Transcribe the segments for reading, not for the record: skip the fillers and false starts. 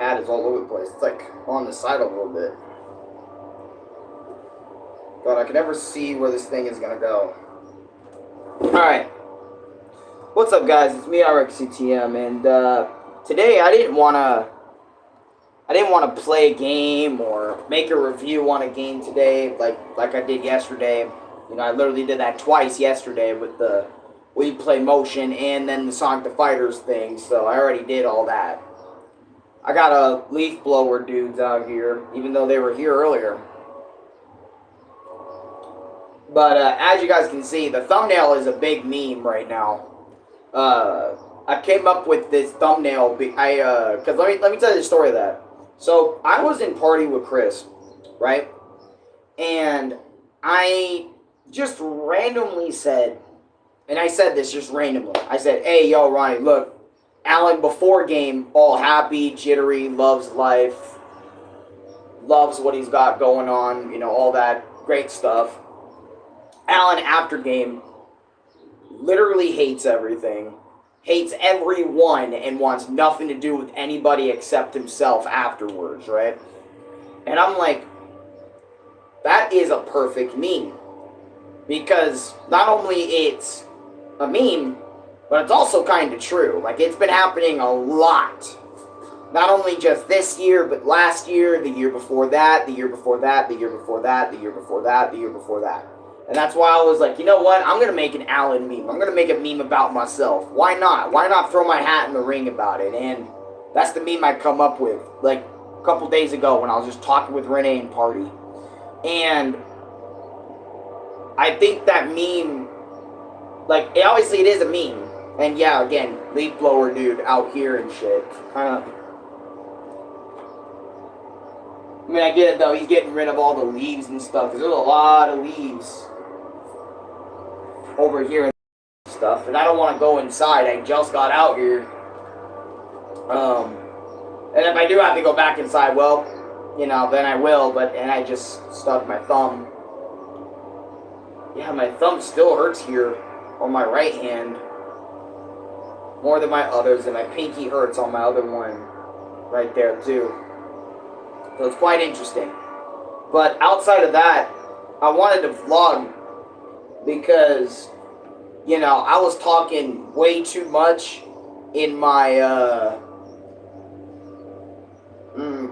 hat is all over the place. It's like on the side a little bit. But I can never see where this thing is gonna go. Alright. What's up, guys? It's me, RxCTM, and today I didn't wanna play a game or make a review on a game today like I did yesterday. You know, I literally did that twice yesterday with the Wii Play Motion and then the Sonic the Fighters thing, so I already did all that. I got a leaf blower dudes out here, even though they were here earlier. But as you guys can see, the thumbnail is a big meme right now. I came up with this thumbnail because let me tell you the story of that. So I was in party with Chris, right? And I just randomly said, and I said this just randomly. I said, "Hey, yo, Ronnie, look, Alan before game, all happy, jittery, loves life, loves what he's got going on, you know, all that great stuff. Alan after game literally hates everything, hates everyone, and wants nothing to do with anybody except himself afterwards, right?" And I'm like, that is a perfect meme. Because not only it's a meme, but it's also kind of true. Like, it's been happening a lot. Not only just this year, but last year, the year before that, the year before that, the year before that, the year before that, the year before that. And that's why I was like, you know what? I'm going to make an Alan meme. I'm going to make a meme about myself. Why not? Why not throw my hat in the ring about it? And that's the meme I come up with, like, a couple days ago when I was just talking with Renee in party. And I think that meme, like, obviously it is a meme. And yeah, again, leaf blower dude out here and shit. Kind of. I mean, I get it though. He's getting rid of all the leaves and stuff. Because there's a lot of leaves over here and stuff. And I don't want to go inside. I just got out here. And if I do have to go back inside, well, you know, then I will. And I just stubbed my thumb. Yeah, my thumb still hurts here on my right hand. More than my others, and my pinky hurts on my other one right there too. So it's quite interesting. But outside of that, I wanted to vlog because, you know, I was talking way too much in my,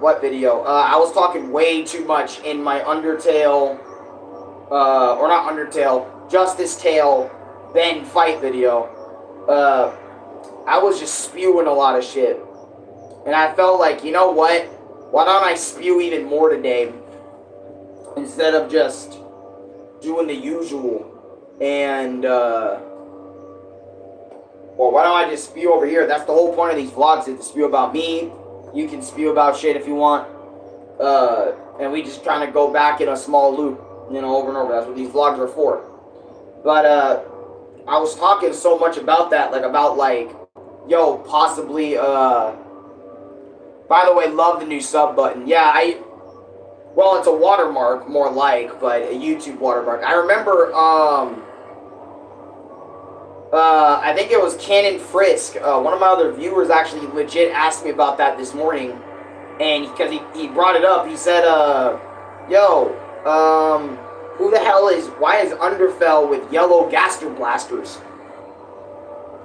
what video? I was talking way too much in my Undertale, or not Undertale, Justice Tale Ben fight video. I was just spewing a lot of shit. And I felt like, you know what? Why don't I spew even more today? Instead of just doing the usual. And, well, why don't I just spew over here? That's the whole point of these vlogs, is to spew about me. You can spew about shit if you want. And we just kind of go back in a small loop, you know, over and over. That's what these vlogs are for. But, I was talking so much about that, like, yo, possibly, by the way, love the new sub button. Yeah, well, it's a watermark, more like, but a YouTube watermark. I remember, I think it was Cannon Frisk, one of my other viewers actually legit asked me about that this morning, and because he brought it up, he said, yo, who the hell why is Underfell with yellow Gaster Blasters?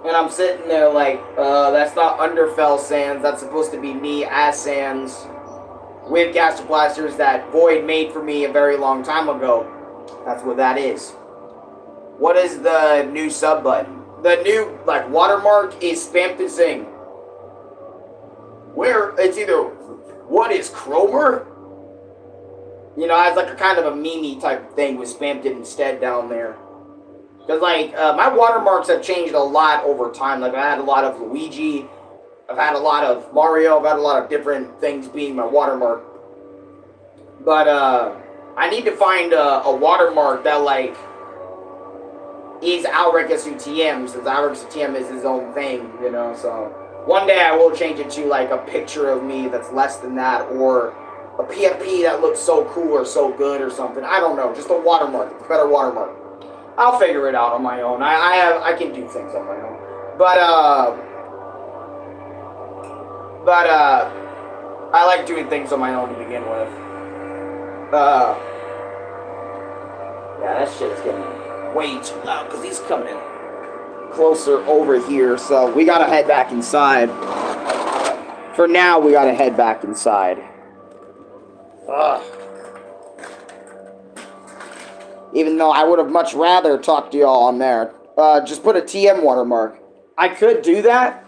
And I'm sitting there like, that's not Underfell Sans, that's supposed to be me as Sans with Gaster Blasters that Void made for me a very long time ago. That's what that is. What is the new sub button? The new, like, watermark is Spam to Sing. Where, it's either, what is Cromer? You know, it's like a kind of a meme type thing with Spammed It instead down there. Because, like, my watermarks have changed a lot over time. Like, I had a lot of Luigi. I've had a lot of Mario. I've had a lot of different things being my watermark. But, I need to find a watermark that, like, is RxCTM, since RxCTM is his own thing, you know, so. One day I will change it to, like, a picture of me that's less than that, or a PFP that looks so cool or so good or something. I don't know. Just a watermark. A better watermark. I'll figure it out on my own. I can do things on my own. But I like doing things on my own to begin with. Yeah, that shit's getting way too loud because he's coming in closer over here. So we gotta head back inside. For now, we gotta head back inside. Ugh. Even though I would have much rather talked to y'all on there. Just put a TM watermark. I could do that.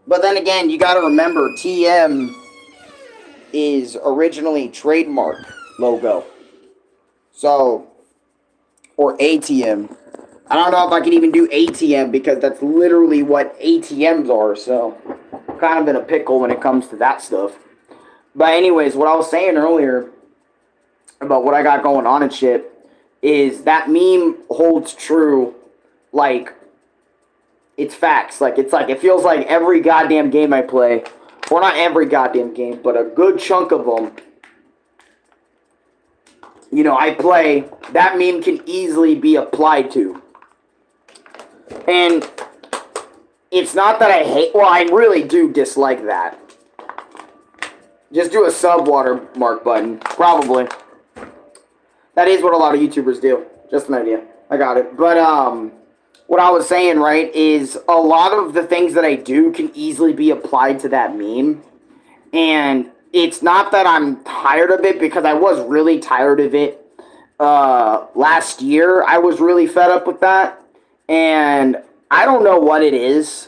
But then again, you gotta remember, TM is originally trademark logo. So, or ATM. I don't know if I can even do ATM because that's literally what ATMs are. So, kind of in a pickle when it comes to that stuff. But anyways, what I was saying earlier about what I got going on and shit is that meme holds true. Like, it's facts. Like, it feels like every goddamn game I play, or not every goddamn game, but a good chunk of them, you know, I play, that meme can easily be applied to. And it's not that I hate, well, I really do dislike that. Just do a sub watermark button, probably. That is what a lot of YouTubers do. Just an idea. I got it. But, what I was saying, right, is a lot of the things that I do can easily be applied to that meme. And it's not that I'm tired of it, because I was really tired of it. Last year, I was really fed up with that. And I don't know what it is,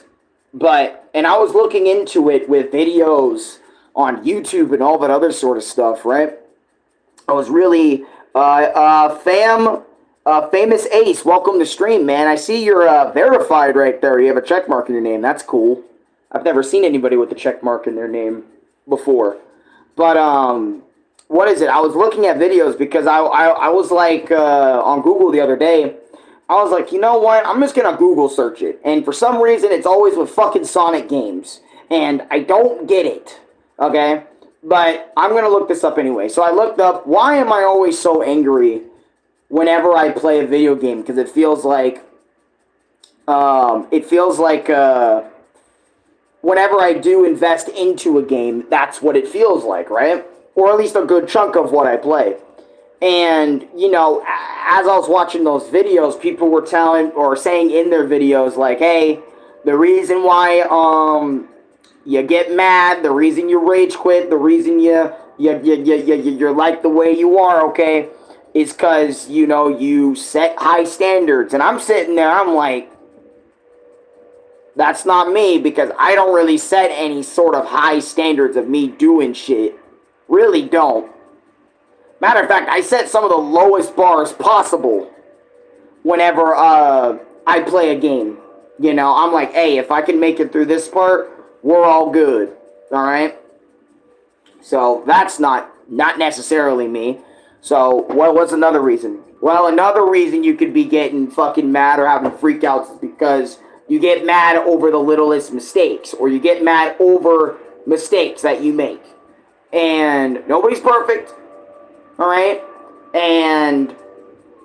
but, and I was looking into it with videos on YouTube and all that other sort of stuff, right? I was really, Famous Ace, welcome to stream, man. I see you're verified right there. You have a check mark in your name. That's cool. I've never seen anybody with a check mark in their name before. But, what is it? I was looking at videos because I was like, on Google the other day. I was like, you know what? I'm just going to Google search it. And for some reason, it's always with fucking Sonic games. And I don't get it. Okay? But I'm going to look this up anyway. So I looked up, why am I always so angry whenever I play a video game? Because it feels like, whenever I do invest into a game, that's what it feels like, right? Or at least a good chunk of what I play. And, you know, as I was watching those videos, people were telling or saying in their videos, like, hey, the reason why, you get mad, the reason you rage quit, the reason you're like the way you are, okay, is because, you know, you set high standards. And I'm sitting there, I'm like, that's not me, because I don't really set any sort of high standards of me doing shit. Really don't. Matter of fact, I set some of the lowest bars possible whenever I play a game. You know, I'm like, hey, if I can make it through this part, we're all good. Alright? So, that's not necessarily me. So, what's another reason? Well, another reason you could be getting fucking mad or having freakouts is because you get mad over the littlest mistakes. Or you get mad over mistakes that you make. And nobody's perfect. Alright? And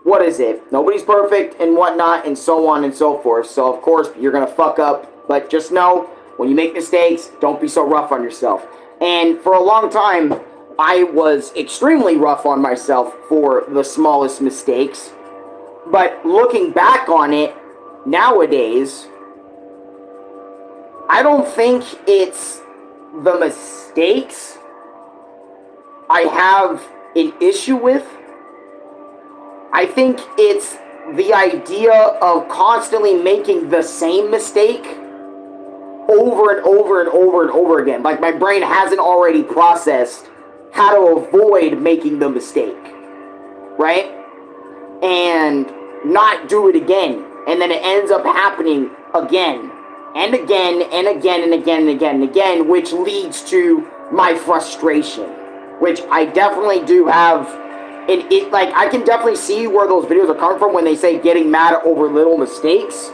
what is it? Nobody's perfect and whatnot and so on and so forth. So, of course, you're going to fuck up. But just know, when you make mistakes, don't be so rough on yourself. And for a long time, I was extremely rough on myself for the smallest mistakes. But looking back on it, nowadays, I don't think it's the mistakes I have an issue with. I think it's the idea of constantly making the same mistake over and over and over and over again. Like, my brain hasn't already processed how to avoid making the mistake, right? And not do it again. And then it ends up happening again and again and again and again and again and again, which leads to my frustration, which I definitely do have. And it, like, I can definitely see where those videos are coming from when they say getting mad over little mistakes,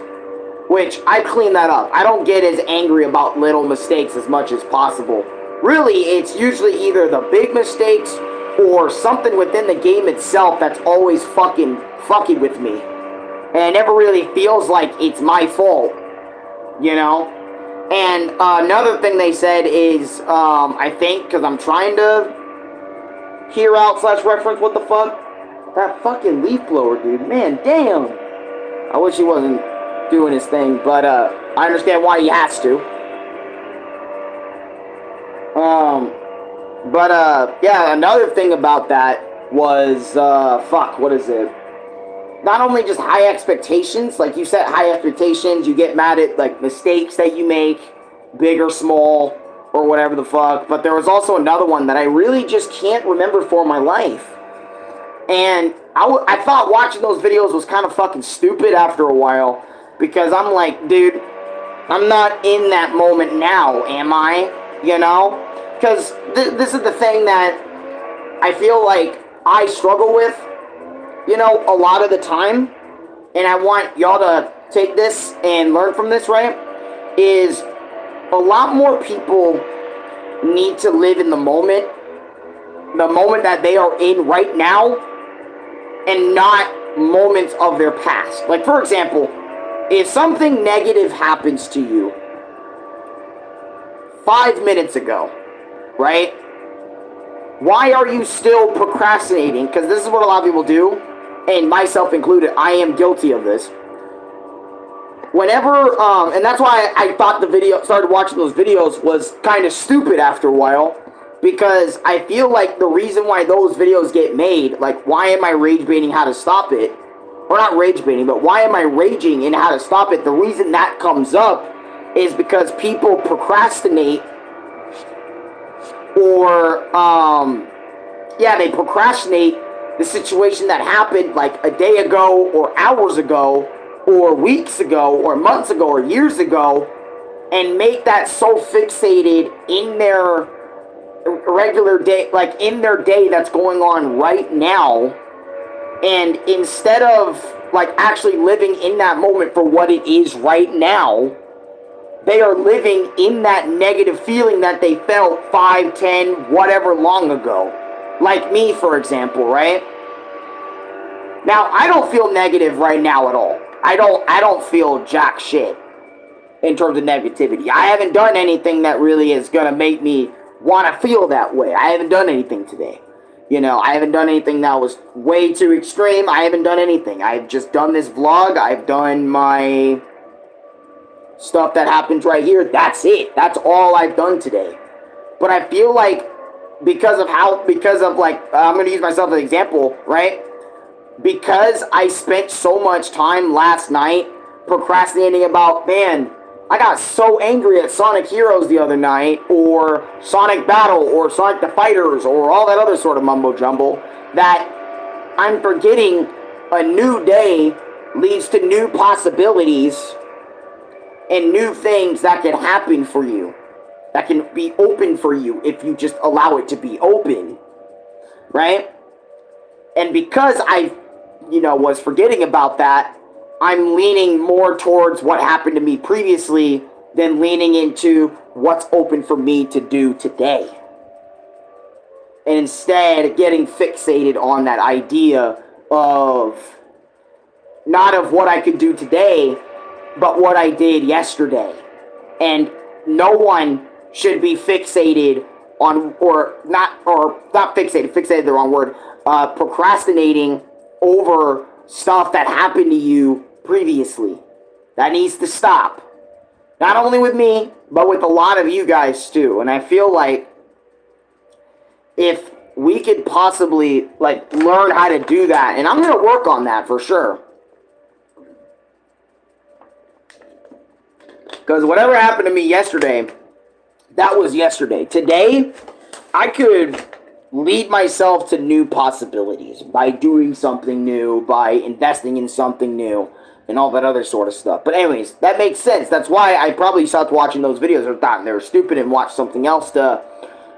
which I clean that up. I don't get as angry about little mistakes as much as possible. Really, it's usually either the big mistakes or something within the game itself that's always fucking with me. And it never really feels like it's my fault, you know? And another thing they said is, I think, because I'm trying to hear out / reference what the fuck. That fucking leaf blower, dude. Man, damn. I wish he wasn't doing his thing, but I understand why he has to. Yeah, another thing about that was, what is it? Not only just high expectations, like you set high expectations, you get mad at, like, mistakes that you make, big or small, or whatever the fuck, but there was also another one that I really just can't remember for my life. And I thought watching those videos was kind of fucking stupid after a while, because I'm like, dude, I'm not in that moment now, am I? You know? Because this is the thing that I feel like I struggle with, you know, a lot of the time, and I want y'all to take this and learn from this, right? Is a lot more people need to live in the moment that they are in right now, and not moments of their past. Like, for example, if something negative happens to you 5 minutes ago, right? Why are you still procrastinating? Because this is what a lot of people do, and myself included. I am guilty of this. Whenever, and that's why I thought started watching those videos was kind of stupid after a while, because I feel like the reason why those videos get made, like, why am I rage baiting how to stop it? Or not rage baiting, but why am I raging in how to stop it? The reason that comes up is because people procrastinate, or, they procrastinate the situation that happened like a day ago, or hours ago, or weeks ago, or months ago, or years ago, and make that so fixated in their regular day, like in their day that's going on right now, and instead of like actually living in that moment for what it is right now, they are living in that negative feeling that they felt 5, 10, whatever long ago. Like me, for example, right? Now, I don't feel negative right now at all. I don't feel jack shit in terms of negativity. I haven't done anything that really is gonna make me want to feel that way. I haven't done anything today. You know, I haven't done anything that was way too extreme. I haven't done anything. I've just done this vlog. I've done my stuff that happens right here. That's it. That's all I've done today. But I feel like because of like, I'm going to use myself as an example, right? Because I spent so much time last night procrastinating about, man, I got so angry at Sonic Heroes the other night, or Sonic Battle, or Sonic the Fighters, or all that other sort of mumbo jumbo, that I'm forgetting a new day leads to new possibilities and new things that can happen for you, that can be open for you if you just allow it to be open, right? And because I, was forgetting about that, I'm leaning more towards what happened to me previously than leaning into what's open for me to do today. And instead, getting fixated on that idea of, not of what I could do today, but what I did yesterday. And no one should be fixated on, not fixated the wrong word, procrastinating over stuff that happened to you previously. That needs to stop. Not only with me, but with a lot of you guys too. And I feel like if we could possibly like learn how to do that, and I'm going to work on that for sure. Because whatever happened to me yesterday, that was yesterday. Today, I could lead myself to new possibilities by doing something new, by investing in something new, and all that other sort of stuff. But anyways, that makes sense. That's why I probably stopped watching those videos or thought they were stupid and watched something else to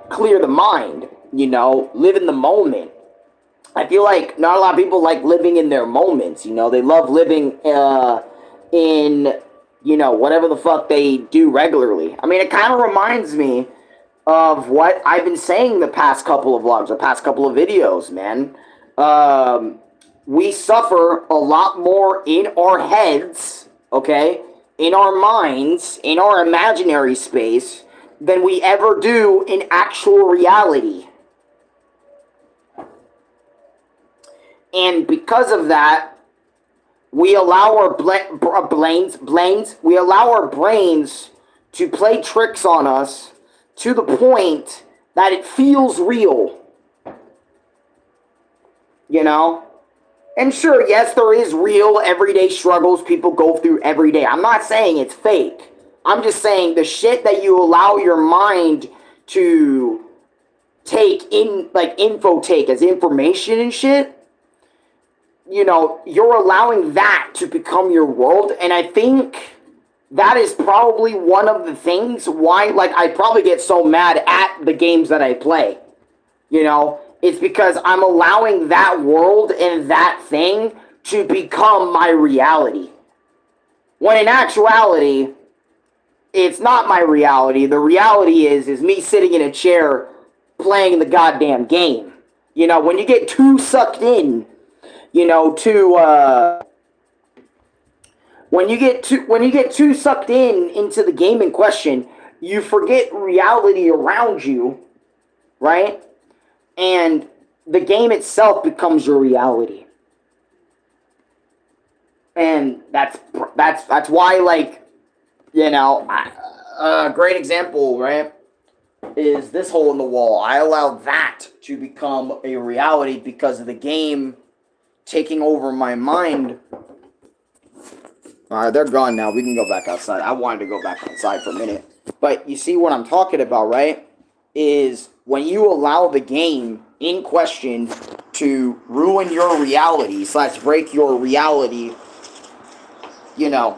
clear the mind, live in the moment. I feel like not a lot of people like living in their moments, they love living in, whatever the fuck they do regularly. I mean, it kind of reminds me of what I've been saying the past couple of vlogs, the past couple of videos, man. We suffer a lot more in our heads, okay, in our minds, in our imaginary space, than we ever do in actual reality. And because of that, we allow our brains to play tricks on us to the point that it feels real. You know? And sure, yes, there is real everyday struggles people go through every day. I'm not saying it's fake. I'm just saying the shit that you allow your mind to take in, like infotake as information and shit, you know, you're allowing that to become your world. And I think that is probably one of the things why, like, I probably get so mad at the games that I play. You know, it's because I'm allowing that world and that thing to become my reality. When in actuality, it's not my reality. The reality is me sitting in a chair playing the goddamn game. You know, when you get too sucked in, you know, when you get too sucked into the game in question, you forget reality around you, right? And the game itself becomes your reality. And that's why, like, you know, a great example, right, is this hole in the wall. I allowed that to become a reality because of the game taking over my mind. Alright, they're gone now. We can go back outside. I wanted to go back outside for a minute. But you see what I'm talking about, right? Is when you allow the game in question to ruin your reality / break your reality, you know,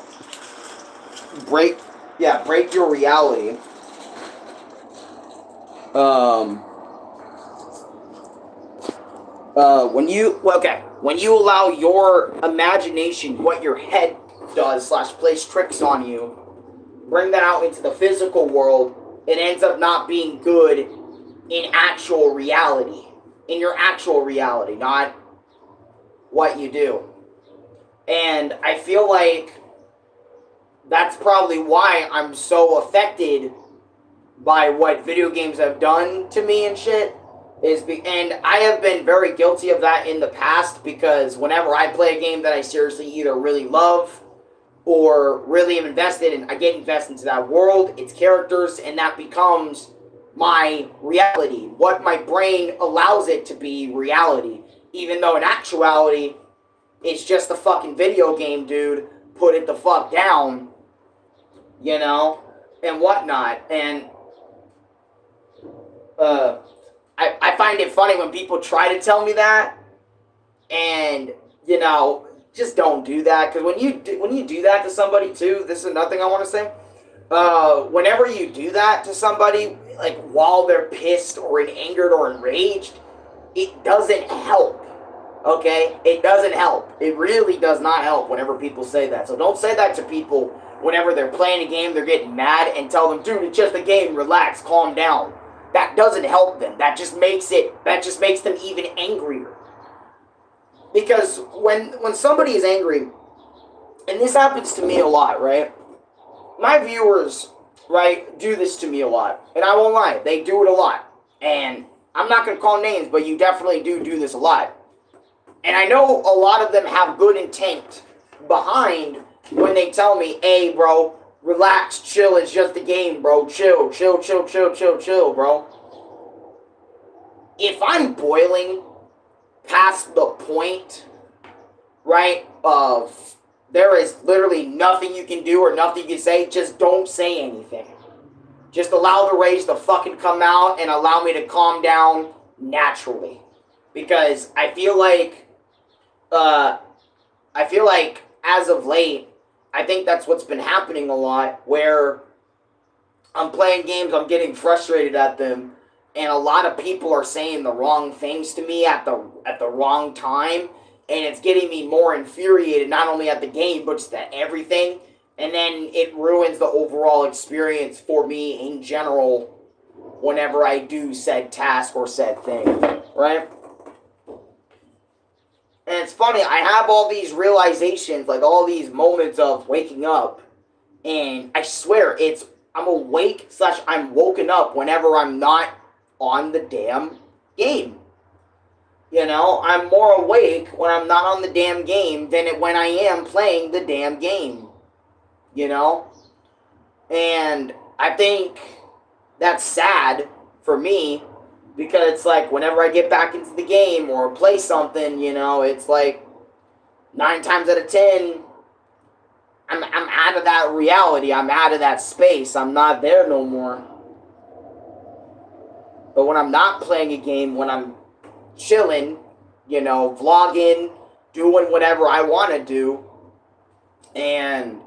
break your reality. When you allow your imagination, what your head does / plays tricks on you, bring that out into the physical world, it ends up not being good in actual reality. In your actual reality, not what you do. And I feel like that's probably why I'm so affected by what video games have done to me and shit. And I have been very guilty of that in the past, because whenever I play a game that I seriously either really love or really am invested in, I get invested into that world, its characters, and that becomes my reality. What my brain allows it to be reality. Even though in actuality, it's just a fucking video game, dude. Put it the fuck down. You know? And whatnot. And I find it funny when people try to tell me that, and, you know, just don't do that. Because when you do that to somebody too, this is another thing I want to say. Whenever you do that to somebody, like while they're pissed or angered or enraged, it doesn't help. Okay? It doesn't help. It really does not help whenever people say that. So don't say that to people whenever they're playing a game, they're getting mad, and tell them, dude, it's just a game, relax, calm down. That doesn't help them. That just makes them even angrier. Because when somebody is angry, and this happens to me a lot, right? My viewers, right, do this to me a lot. And I won't lie, they do it a lot. And I'm not going to call names, but you definitely do this a lot. And I know a lot of them have good intent behind when they tell me, hey, bro, relax, chill, it's just a game, bro. Chill, bro. If I'm boiling past the point, right, of there is literally nothing you can do or nothing you can say, just don't say anything. Just allow the rage to fucking come out and allow me to calm down naturally. Because I feel like as of late, I think that's what's been happening a lot, where I'm playing games, I'm getting frustrated at them, and a lot of people are saying the wrong things to me at the wrong time, and it's getting me more infuriated, not only at the game, but just at everything, and then it ruins the overall experience for me in general whenever I do said task or said thing, right? And it's funny, I have all these realizations, like all these moments of waking up And I swear, I'm awake slash I'm woken up whenever I'm not on the damn game. You know, I'm more awake when I'm not on the damn game than when I am playing the damn game. You know? And I think that's sad for me because it's like whenever I get back into the game or play something, you know, it's like 9 times out of 10, I'm out of that reality. I'm out of that space. I'm not there no more. But when I'm not playing a game, when I'm chilling, you know, vlogging, doing whatever I want to do, and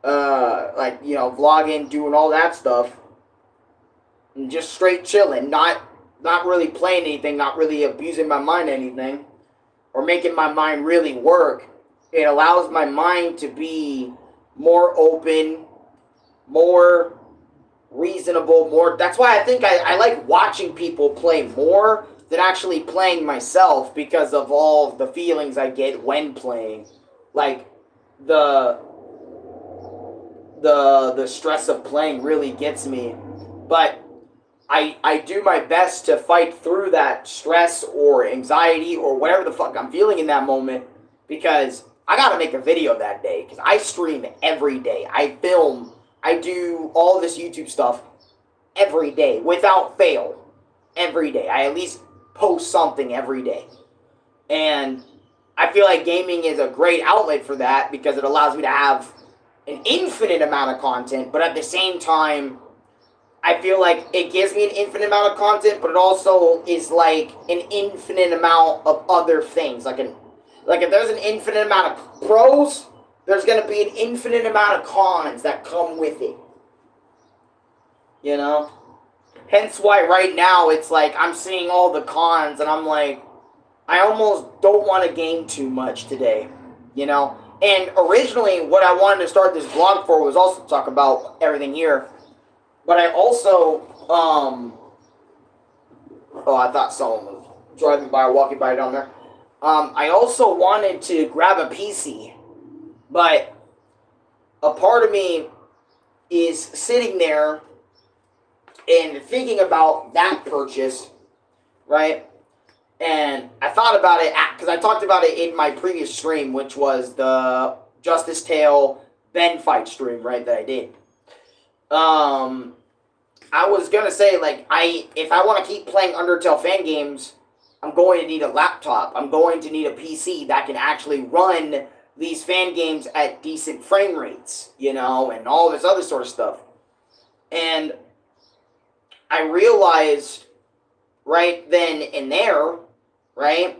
like, you know, vlogging, doing all that stuff, and just straight chilling, not really playing anything, not really abusing my mind anything, or making my mind really work. It allows my mind to be more open, more reasonable, more. That's why I think I like watching people play more than actually playing myself because of all of the feelings I get when playing. Like the stress of playing really gets me. But I do my best to fight through that stress or anxiety or whatever the fuck I'm feeling in that moment because I gotta make a video that day because I stream every day. I film. I do all this YouTube stuff every day without fail. Every day. I at least post something every day. And I feel like gaming is a great outlet for that because it allows me to have an infinite amount of content, but at the same time, I feel like it gives me an infinite amount of content, but it also is like an infinite amount of other things. Like if there's an infinite amount of pros, there's going to be an infinite amount of cons that come with it. You know? Hence why right now it's like I'm seeing all the cons and I'm like, I almost don't want to game too much today. You know? And originally what I wanted to start this vlog for was also to talk about everything here. But I also, I thought someone was driving by or walking by down there. I also wanted to grab a PC, but a part of me is sitting there and thinking about that purchase, right? And I thought about it, because I talked about it in my previous stream, which was the Justice Tale Ben fight stream, right, that I did. I was gonna say, like, if I want to keep playing Undertale fan games, I'm going to need a laptop. I'm going to need a PC that can actually run these fan games at decent frame rates, you know, and all this other sort of stuff. And I realized right then and there, right,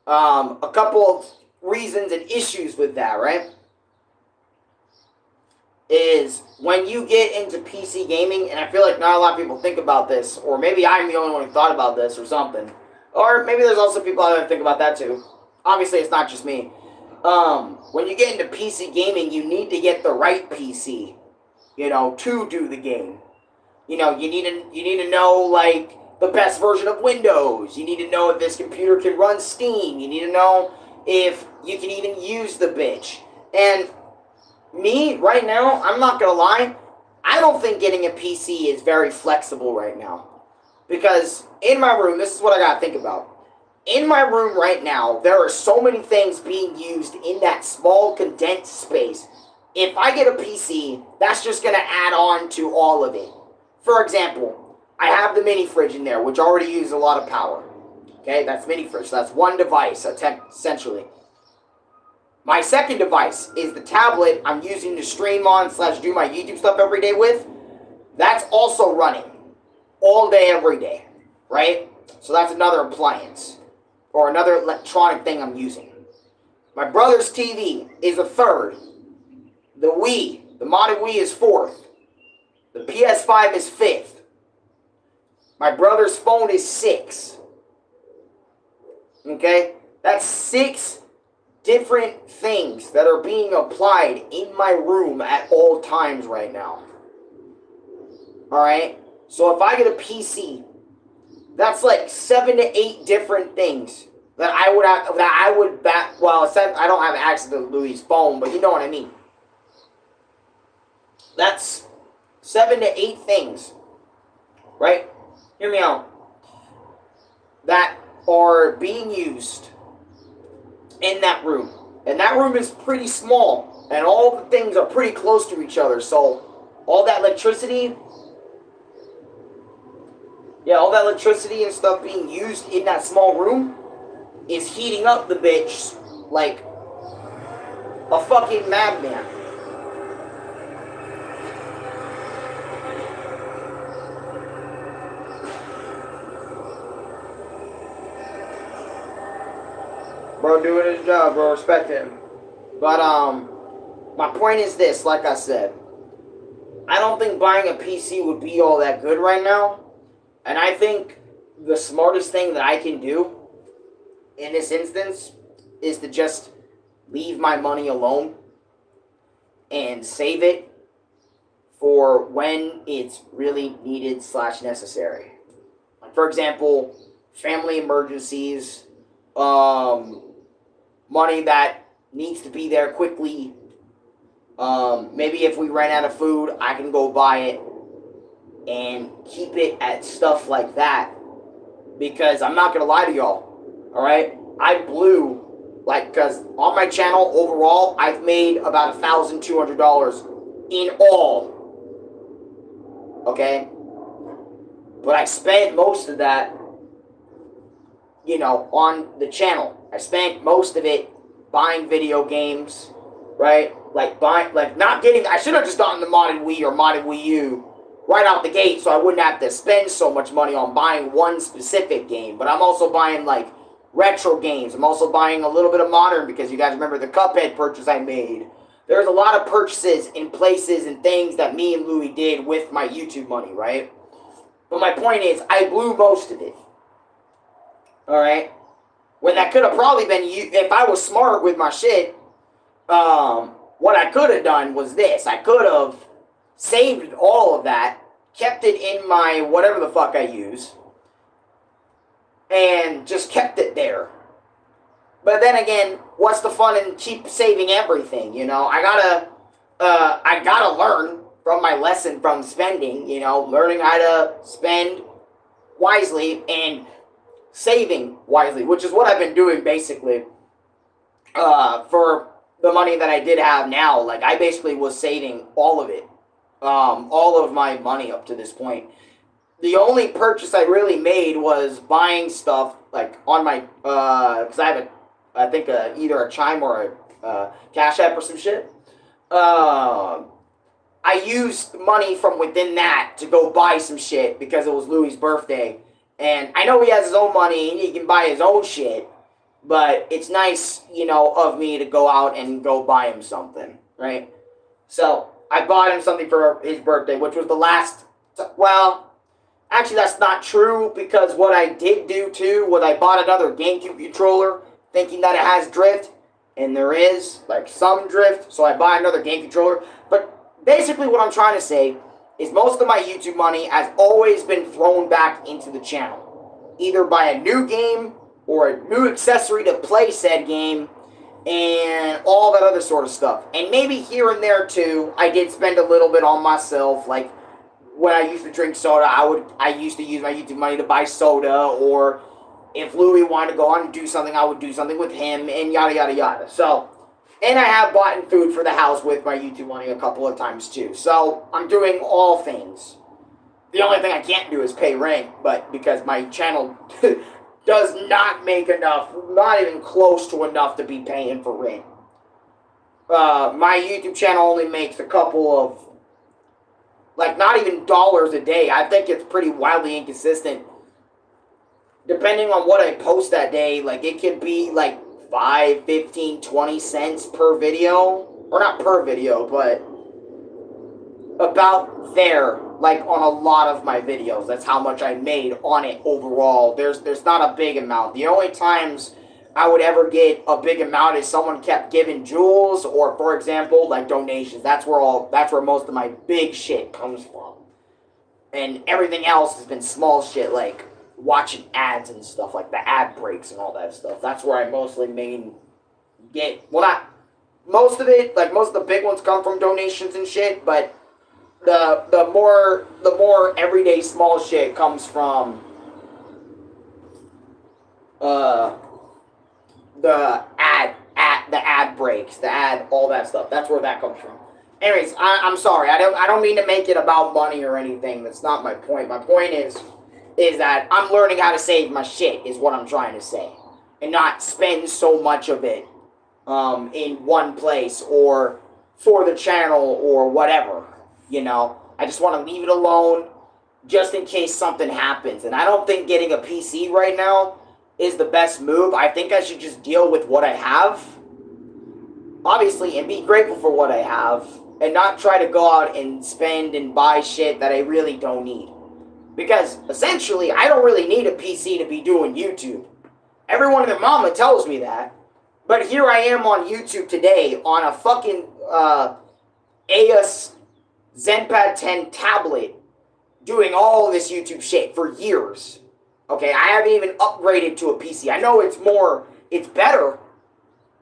a couple of reasons and issues with that, right? Is when you get into PC gaming, and I feel like not a lot of people think about this, or maybe I'm the only one who thought about this or something, or maybe there's also people out there that think about that too. Obviously, it's not just me. When you get into PC gaming, you need to get the right PC, you know, to do the game. You know, you need to know, like, the best version of Windows. You need to know if this computer can run Steam. You need to know if you can even use the bitch. And me, right now, I'm not going to lie, I don't think getting a PC is very flexible right now. Because in my room, this is what I got to think about. In my room right now, there are so many things being used in that small, condensed space. If I get a PC, that's just going to add on to all of it. For example, I have the mini fridge in there, which already uses a lot of power. Okay, that's mini fridge. So that's one device, essentially. My second device is the tablet I'm using to stream on / do my YouTube stuff every day with. That's also running all day, every day, right? So that's another appliance or another electronic thing I'm using. My brother's TV is a third. The Wii, the modded Wii is fourth. The PS5 is fifth. My brother's phone is 6. Okay? That's 6 different things that are being applied in my room at all times right now. Alright? So if I get a PC, that's like 7 to 8 different things that I would have, well, I don't have access to Louis' phone, but you know what I mean. That's 7 to 8 things, right? Hear me out. That are being used in that room. And that room is pretty small. And all the things are pretty close to each other. So all that electricity, all that electricity and stuff being used in that small room is heating up the bitch like a fucking madman. Bro doing his job, bro. Respect him. But my point is this, like I said, I don't think buying a PC would be all that good right now. And I think the smartest thing that I can do in this instance is to just leave my money alone and save it for when it's really needed / necessary. Like, for example, family emergencies, money that needs to be there quickly. Maybe if we ran out of food, I can go buy it and keep it at stuff like that. Because I'm not gonna lie to y'all, alright? I blew, because on my channel overall, I've made about $1,200 in all. Okay? But I spent most of that, on the channel. I spent most of it buying video games, right? I should have just gotten the modded Wii or modded Wii U right out the gate so I wouldn't have to spend so much money on buying one specific game. But I'm also buying, retro games. I'm also buying a little bit of modern because you guys remember the Cuphead purchase I made. There's a lot of purchases in places and things that me and Louie did with my YouTube money, right? But my point is, I blew most of it. Alright? When that could have probably been, if I was smart with my shit, what I could have done was this. I could have saved all of that, kept it in my whatever the fuck I use, and just kept it there. But then again, what's the fun in keep saving everything, I gotta learn from my lesson from spending, learning how to spend wisely and saving wisely, which is what I've been doing basically for the money that I did have now. I basically was saving all of it, all of my money up to this point. The only purchase I really made was buying stuff on my because I have either a Chime or a Cash App or some shit. I used money from within that to go buy some shit because it was Louie's birthday. And I know he has his own money and he can buy his own shit, but it's nice, of me to go out and go buy him something, right? So I bought him something for his birthday, which was the last, actually that's not true, because what I did do too was I bought another GameCube controller thinking that it has drift, and there is, some drift, so I buy another GameCube controller. But basically what I'm trying to say is most of my YouTube money has always been thrown back into the channel. Either by a new game or a new accessory to play said game and all that other sort of stuff. And maybe here and there too, I did spend a little bit on myself. When I used to drink soda, I used to use my YouTube money to buy soda, or if Louie wanted to go on and do something, I would do something with him, and yada yada yada. So, and I have bought food for the house with my YouTube money a couple of times too. So, I'm doing all things. The only thing I can't do is pay rent, but because my channel does not make enough, not even close to enough to be paying for rent. My YouTube channel only makes a couple of, not even dollars a day. I think it's pretty wildly inconsistent. Depending on what I post that day, it could be 5, 15, 20 cents per video. Or not per video, but about there, on a lot of my videos. That's how much I made on it overall. There's not a big amount. The only times I would ever get a big amount is someone kept giving jewels, or for example, donations. That's where most of my big shit comes from. And everything else has been small shit, watching ads and stuff, the ad breaks and all that stuff. That's where I mostly get, well, not most of it, most of the big ones come from donations and shit, but the more everyday small shit comes from uh the ad breaks, the ad, all that stuff. That's where that comes from. Anyways, I'm sorry. I don't mean to make it about money or anything. That's not my point. My point is that I'm learning how to save my shit. Is what I'm trying to say, and not spend so much of it in one place or for the channel or whatever. You know, I just want to leave it alone just in case something happens. And I don't think getting a PC right now is the best move. I think I should just deal with what I have, obviously, and be grateful for what I have, and not try to go out and spend and buy shit that I really don't need. Because, essentially, I don't really need a PC to be doing YouTube. Everyone and their mama tells me that. But here I am on YouTube today on a fucking ASUS ZenPad 10 tablet doing all this YouTube shit for years. Okay, I haven't even upgraded to a PC. I know it's better,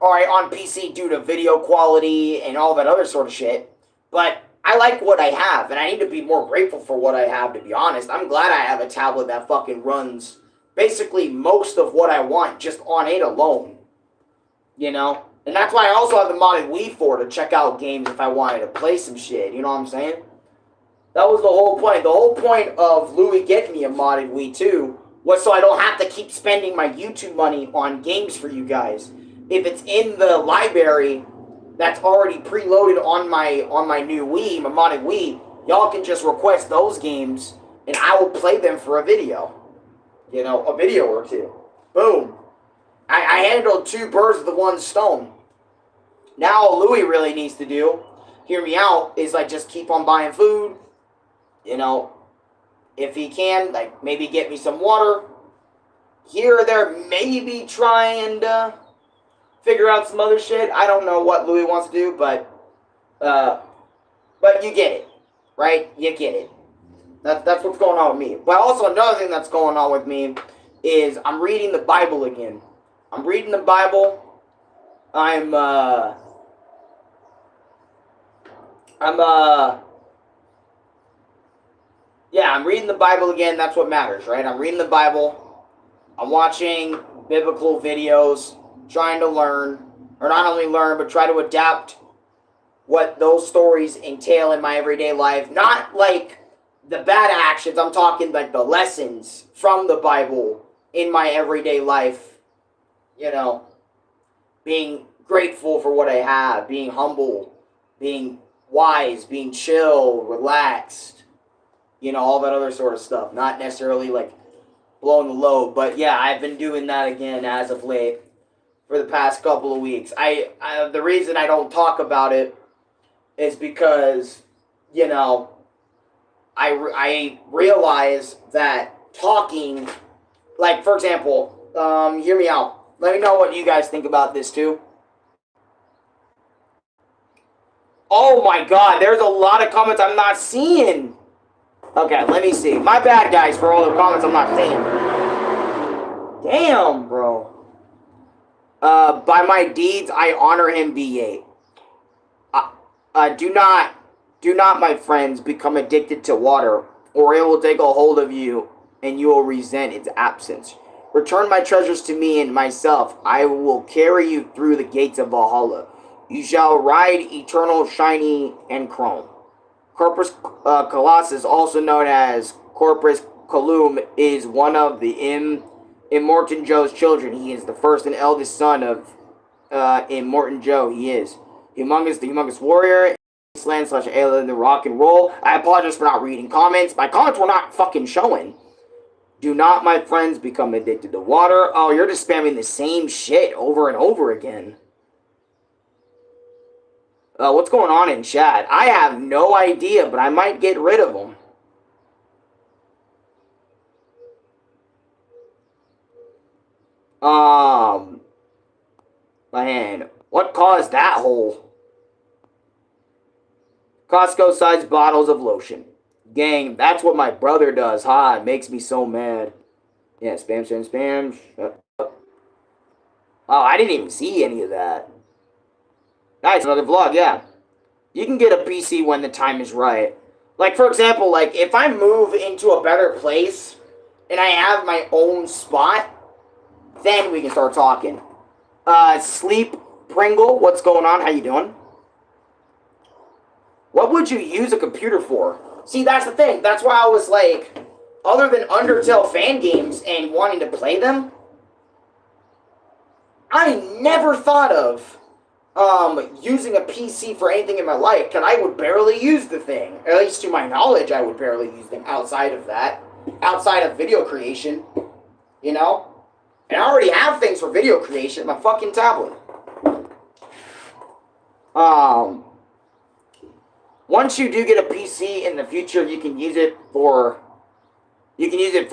alright, on PC due to video quality and all that other sort of shit. But I like what I have, and I need to be more grateful for what I have, to be honest. I'm glad I have a tablet that fucking runs basically most of what I want just on it alone. You know? And that's why I also have the modded Wii for, to check out games if I wanted to play some shit. You know what I'm saying? That was the whole point. The whole point of Louis getting me a modded Wii 2 was so I don't have to keep spending my YouTube money on games for you guys. If it's in the library that's already preloaded on my new Wii, my modded Wii, y'all can just request those games and I will play them for a video. You know, a video or two. Boom. I handled two birds with the one stone. Now all Louis really needs to do, hear me out, is like just keep on buying food. You know, if he can, like maybe get me some water. Here or there, maybe try and figure out some other shit. I don't know what Louis wants to do, but you get it, right? You get it. That's what's going on with me. But also another thing that's going on with me is I'm reading the Bible again. I'm reading the Bible. I'm reading the Bible again. That's what matters, right? I'm reading the Bible. I'm watching biblical videos, trying to learn, or not only learn, but try to adapt what those stories entail in my everyday life. Not like the bad actions. I'm talking like the lessons from the Bible in my everyday life. You know, being grateful for what I have, being humble, being wise, being chill, relaxed, you know, all that other sort of stuff. Not necessarily like blowing the load, but yeah, I've been doing that again as of late for the past couple of weeks. The reason I don't talk about it is because, you know, I realize that talking, like, for example, hear me out. Let me know what you guys think about this, too. Oh, my God. There's a lot of comments I'm not seeing. Okay, let me see. My bad, guys, for all the comments I'm not seeing. Damn, bro. By my deeds, I honor him, B8. Do not, my friends, become addicted to water, or it will take a hold of you, and you will resent its absence. Return my treasures to me and myself. I will carry you through the gates of Valhalla. You shall ride eternal, shiny, and chrome. Corpus Colossus, also known as Corpus Callum, is one of the Immortan Joe's children. He is the first and eldest son of Immortan Joe. He is the humongous warrior, Slan/alien, the rock and roll. I apologize for not reading comments. My comments were not fucking showing. Do not, my friends, become addicted to water. Oh, you're just spamming the same shit over and over again. What's going on in chat? I have no idea, but I might get rid of them. Man, what caused that hole? Costco-sized bottles of lotion. Gang, that's what my brother does. Ha, it makes me so mad. Yeah, spam. Shut up. Oh, I didn't even see any of that. Nice, another vlog, yeah. You can get a PC when the time is right. Like, for example, like, if I move into a better place and I have my own spot, then we can start talking. Sleep Pringle, what's going on? How you doing? What would you use a computer for? See, that's the thing. That's why I was like, other than Undertale fan games and wanting to play them, I never thought of using a PC for anything in my life, because I would barely use the thing. At least to my knowledge, I would barely use them outside of that. Outside of video creation, you know? And I already have things for video creation, my fucking tablet. Once you do get a PC in the future, you can use it for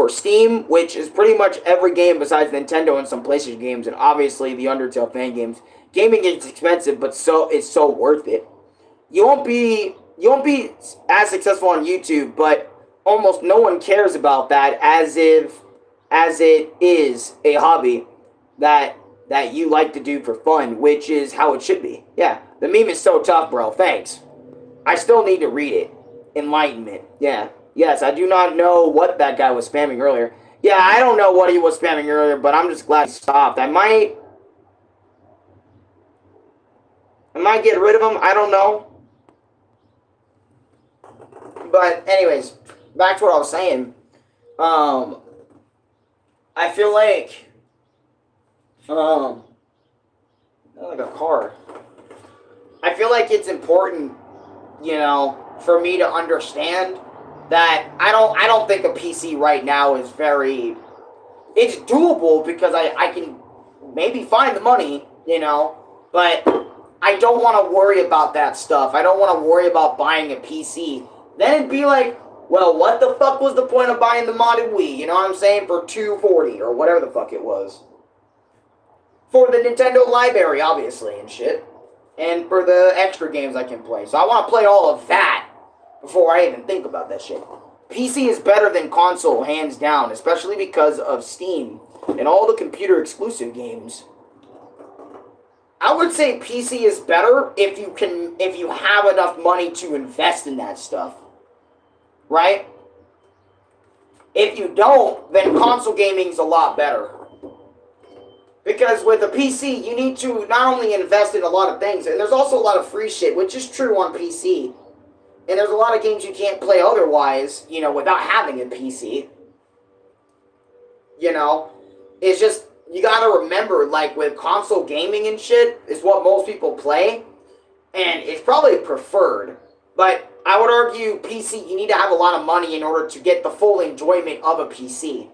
Steam, which is pretty much every game besides Nintendo and some PlayStation games, and obviously the Undertale fan games. Gaming is expensive, but it's so worth it. You won't be as successful on YouTube, but almost no one cares about that as it is a hobby that you like to do for fun, which is how it should be. Yeah, the meme is so tough, bro. Thanks. I still need to read it. Enlightenment. Yeah. Yes, I do not know what that guy was spamming earlier. Yeah, I don't know what he was spamming earlier, but I'm just glad he stopped. I might get rid of him. I don't know. But anyways, back to what I was saying. I feel like like a car. I feel like it's important, for me to understand that I don't think a PC right now is very. It's doable because I can maybe find the money, but I don't want to worry about that stuff. I don't want to worry about buying a PC. Then it'd be like, well, what the fuck was the point of buying the modded Wii? You know what I'm saying? For $240 or whatever the fuck it was. For the Nintendo library, obviously, and shit. And for the extra games I can play. So I want to play all of that before I even think about that shit. PC is better than console, hands down, especially because of Steam and all the computer exclusive games. I would say PC is better if you have enough money to invest in that stuff. Right? If you don't, then console gaming is a lot better. Because with a PC, you need to not only invest in a lot of things, and there's also a lot of free shit, which is true on PC. And there's a lot of games you can't play otherwise, without having a PC. It's just, you gotta remember, like, with console gaming and shit, is what most people play, and it's probably preferred. But I would argue PC, you need to have a lot of money in order to get the full enjoyment of a PC.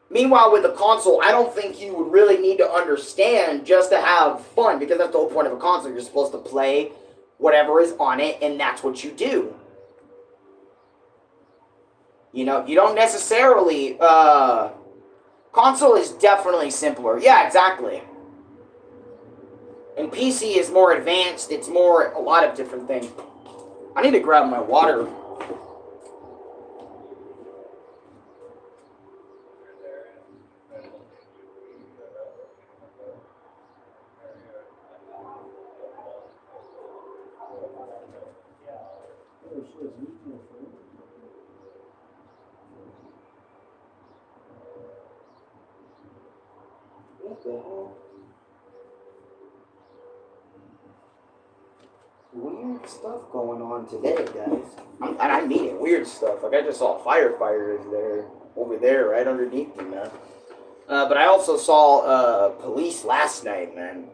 Meanwhile, with a console, I don't think you would really need to understand just to have fun, because that's the whole point of a console. You're supposed to play whatever is on it, and that's what you do. You don't necessarily, console is definitely simpler. Yeah, exactly. And PC is more advanced, it's more, a lot of different things. I need to grab my water. What the hell? Weird stuff going on today, guys. And I mean it, weird stuff. Like, I just saw firefighters there, over there, right underneath me, man. But I also saw police last night, man.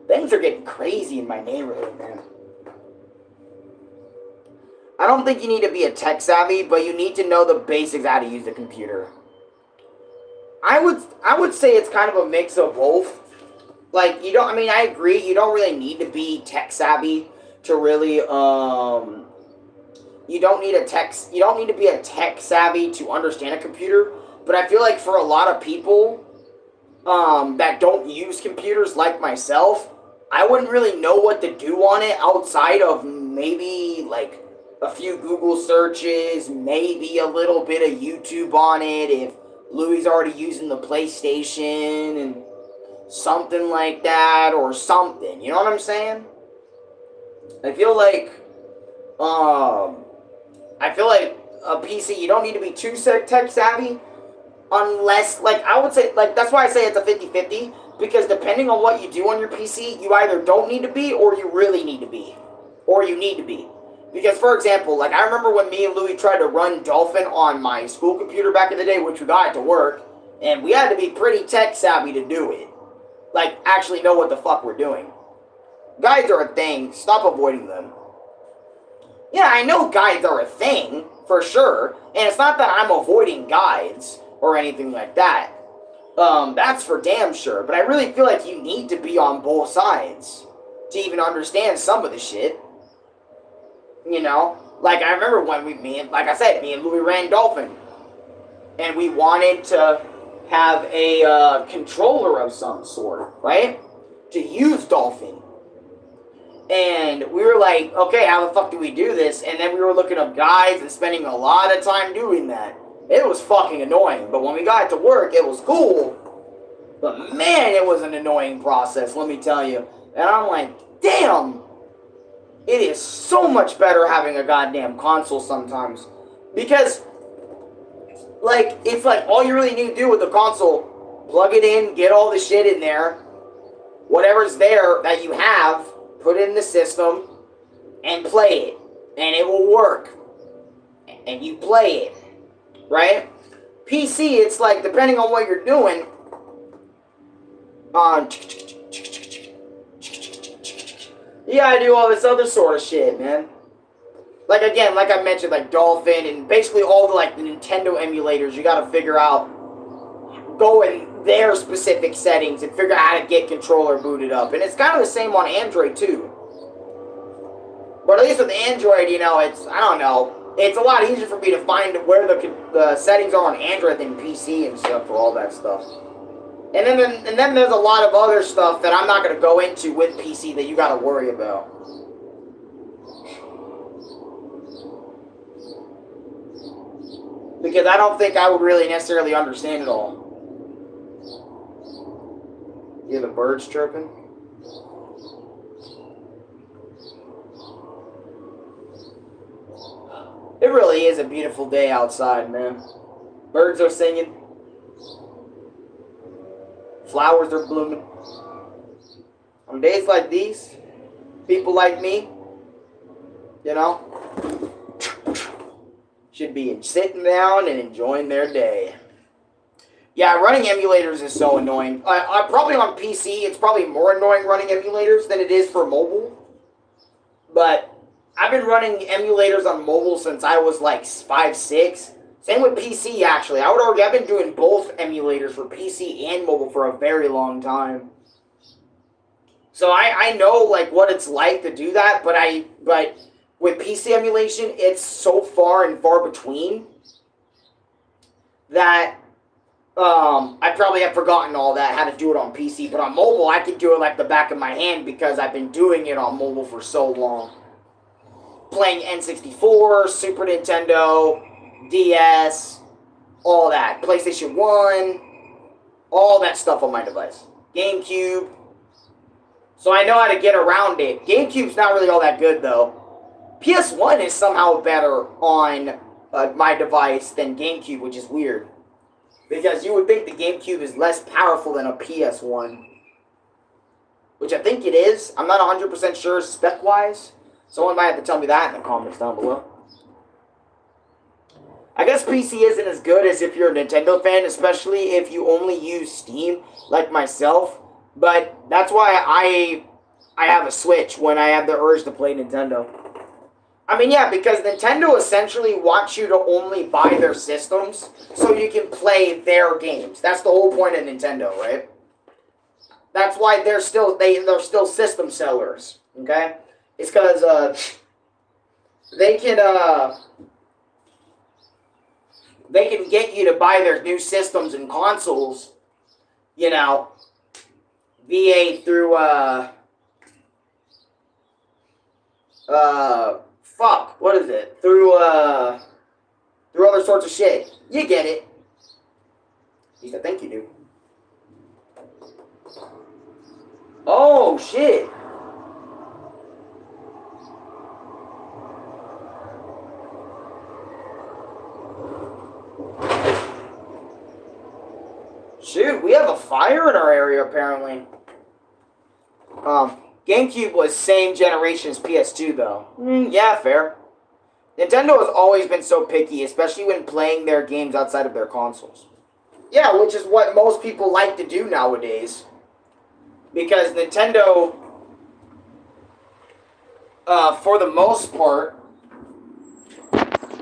Things are getting crazy in my neighborhood, man. I don't think you need to be a tech savvy, but you need to know the basics how to use the computer. I would say it's kind of a mix of both. Like, I agree, you don't really need to be tech savvy to really, you don't need to be a tech savvy to understand a computer, but I feel like for a lot of people, that don't use computers like myself, I wouldn't really know what to do on it outside of maybe, like, a few Google searches, maybe a little bit of YouTube on it, if Louis already using the PlayStation, and something like that, or something, you know what I'm saying? I feel like, I feel like a PC, you don't need to be too tech savvy unless, like, I would say, like, that's why I say it's a 50-50, because depending on what you do on your PC, you either don't need to be or you really need to be. Or you need to be. Because, for example, like, I remember when me and Louis tried to run Dolphin on my school computer back in the day, which we got it to work, and we had to be pretty tech savvy to do it. Like, actually know what the fuck we're doing. Guides are a thing. Stop avoiding them. Yeah, I know guides are a thing, for sure. And it's not that I'm avoiding guides or anything like that. That's for damn sure. But I really feel like you need to be on both sides to even understand some of the shit. You know? Like, I remember when me and Louis ran Dolphin. And we wanted to have a controller of some sort, right? To use Dolphin. And we were like, okay, how the fuck do we do this? And then we were looking up guides and spending a lot of time doing that. It was fucking annoying. But when we got it to work, it was cool. But man, it was an annoying process, let me tell you. And I'm like, damn. It is so much better having a goddamn console sometimes. Because, like, it's like all you really need to do with the console, plug it in, get all the shit in there. Whatever's there that you have, put it in the system, and play it. And it will work. And you play it. Right? PC, it's like, depending on what you're doing, you gotta do all this other sort of shit, man. Like, again, like I mentioned, like Dolphin, and basically all the, like, the Nintendo emulators, you gotta figure out, go in their specific settings and figure out how to get controller booted up. And it's kind of the same on Android, too. But at least with Android, you know, it's, I don't know, it's a lot easier for me to find where the settings are on Android than PC and stuff for all that stuff. And then there's a lot of other stuff that I'm not going to go into with PC that you got to worry about. Because I don't think I would really necessarily understand it all. You hear the birds chirping? It really is a beautiful day outside, man. Birds are singing. Flowers are blooming. On days like these, people like me, you know, should be sitting down and enjoying their day. Yeah, running emulators is so annoying. Probably on PC, it's probably more annoying running emulators than it is for mobile. But I've been running emulators on mobile since I was like 5, 6. Same with PC, actually. I've been doing both emulators for PC and mobile for a very long time. So I know, like, what it's like to do that, but with PC emulation, it's so far and far between that I probably have forgotten all that, how to do it on PC. But on mobile, I can do it like the back of my hand because I've been doing it on mobile for so long. Playing N64, Super Nintendo, DS, all that. PlayStation 1, all that stuff on my device. GameCube. So I know how to get around it. GameCube's not really all that good, though. PS1 is somehow better on my device than GameCube, which is weird. Because you would think the GameCube is less powerful than a PS1. Which I think it is. I'm not 100% sure spec-wise. Someone might have to tell me that in the comments down below. I guess PC isn't as good as if you're a Nintendo fan, especially if you only use Steam, like myself. But that's why I have a Switch when I have the urge to play Nintendo. I mean, yeah, because Nintendo essentially wants you to only buy their systems so you can play their games. That's the whole point of Nintendo, right? That's why they're still system sellers, okay? It's because they can get you to buy their new systems and consoles, you know, via through what is it? Through other sorts of shit. You get it. At least I think you do. Oh shit. Shoot, we have a fire in our area apparently. GameCube was same generation as PS2 though. Yeah, fair. Nintendo has always been so picky, especially when playing their games outside of their consoles. Yeah, which is what most people like to do nowadays. Because Nintendo, for the most part...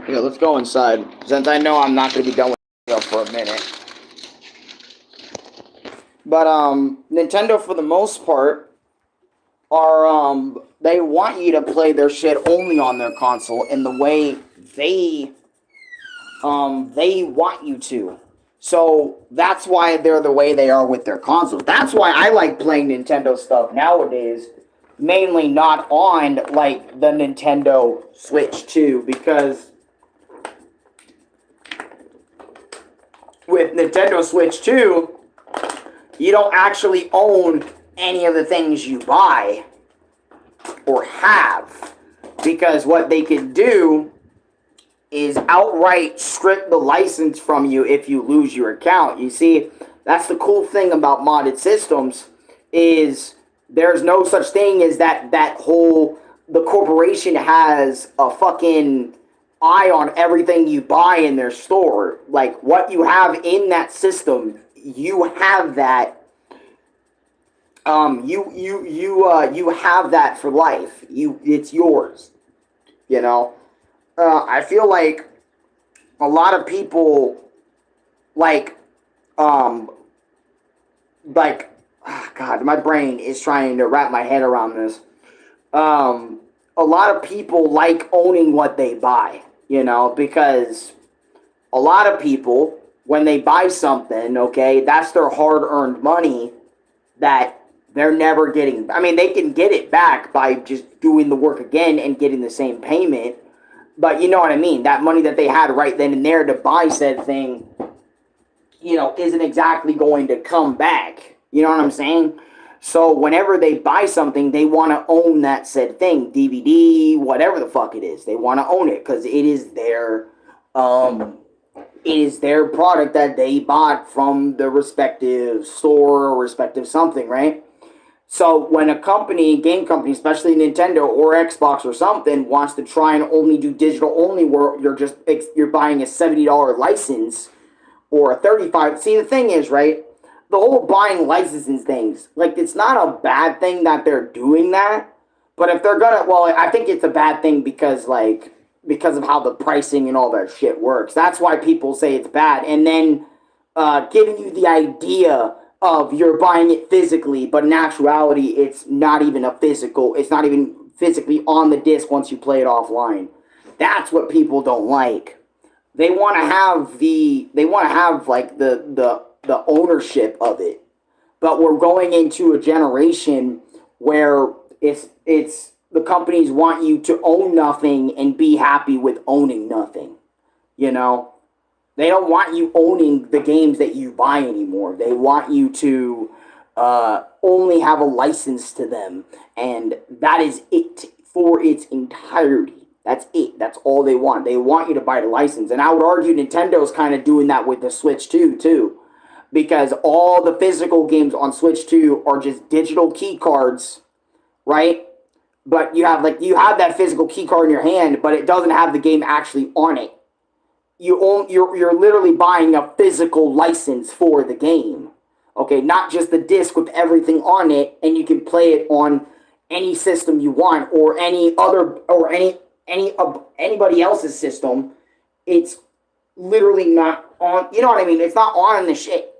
Yeah, let's go inside, since I know I'm not going to be done with it for a minute. But, Nintendo, for the most part, are, they want you to play their shit only on their console in the way they want you to. So, that's why they're the way they are with their consoles. That's why I like playing Nintendo stuff nowadays. Mainly not on, like, the Nintendo Switch 2. Because with Nintendo Switch 2, you don't actually own any of the things you buy or have. Because what they could do is outright strip the license from you if you lose your account. You see, that's the cool thing about modded systems, is there's no such thing as the corporation has a fucking eye on everything you buy in their store. Like, what you have in that system, you have that. You have that for life. It's yours. You know? I feel like a lot of people, God, my brain is trying to wrap my head around this. A lot of people like owning what they buy, you know, because a lot of people, when they buy something, okay, that's their hard-earned money that they're never getting. I mean, they can get it back by just doing the work again and getting the same payment. But you know what I mean? That money that they had right then and there to buy said thing, you know, isn't exactly going to come back. You know what I'm saying? So whenever they buy something, they want to own that said thing. DVD, whatever the fuck it is. They want to own it because it is their product that they bought from the respective store or respective something, right? So when a company, game company, especially Nintendo or Xbox or something, wants to try and only do digital only, where you're buying a $70 license or a $35. See, the thing is, right? The whole buying licenses things, like, it's not a bad thing that they're doing that. But if they're gonna, well, I think it's a bad thing because of how the pricing and all that shit works. That's why people say it's bad. And then giving you the idea of you're buying it physically, but in actuality, it's not even it's not even physically on the disc once you play it offline. That's what people don't like. They want to have the ownership of it. But we're going into a generation where it's the companies want you to own nothing and be happy with owning nothing. You know? They don't want you owning the games that you buy anymore. They want you to only have a license to them. And that is it for its entirety. That's it. That's all they want. They want you to buy the license. And I would argue Nintendo's kind of doing that with the Switch 2, too. Because all the physical games on Switch 2 are just digital key cards, right? But you have that physical key card in your hand, but it doesn't have the game actually on it. You're literally buying a physical license for the game, okay? Not just the disc with everything on it, and you can play it on any system you want or anybody else's system. It's literally not on. You know what I mean? It's not on the shit.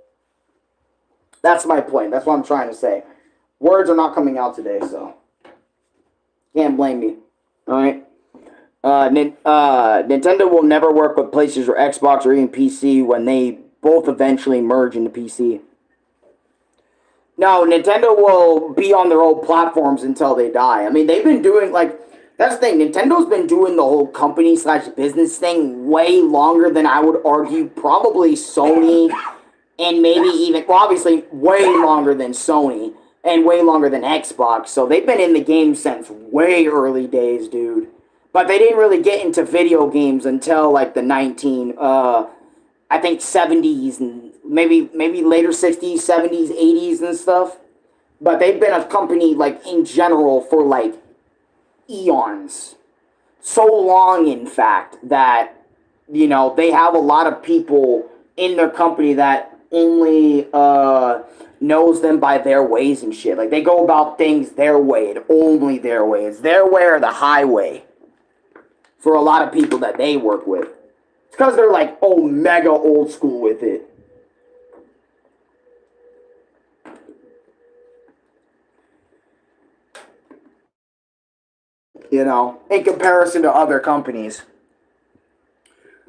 That's my point. That's what I'm trying to say. Words are not coming out today, so can't blame me. All right. Nintendo will never work with PlayStation or Xbox or even PC when they both eventually merge into PC. No, Nintendo will be on their old platforms until they die. I mean, they've been doing, that's the thing. Nintendo's been doing the whole company/business thing way longer than I would argue probably Sony and maybe even, well, obviously way longer than Sony and way longer than Xbox. So they've been in the game since way early days, dude. But they didn't really get into video games until, the I I think 70s and maybe later 60s, 70s, 80s and stuff. But they've been a company like in general for like eons. So long, in fact, that they have a lot of people in their company that only knows them by their ways and shit. Like they go about things their way and only their way. It's their way or the highway for a lot of people that they work with. It's because they're like mega old school with it. In comparison to other companies.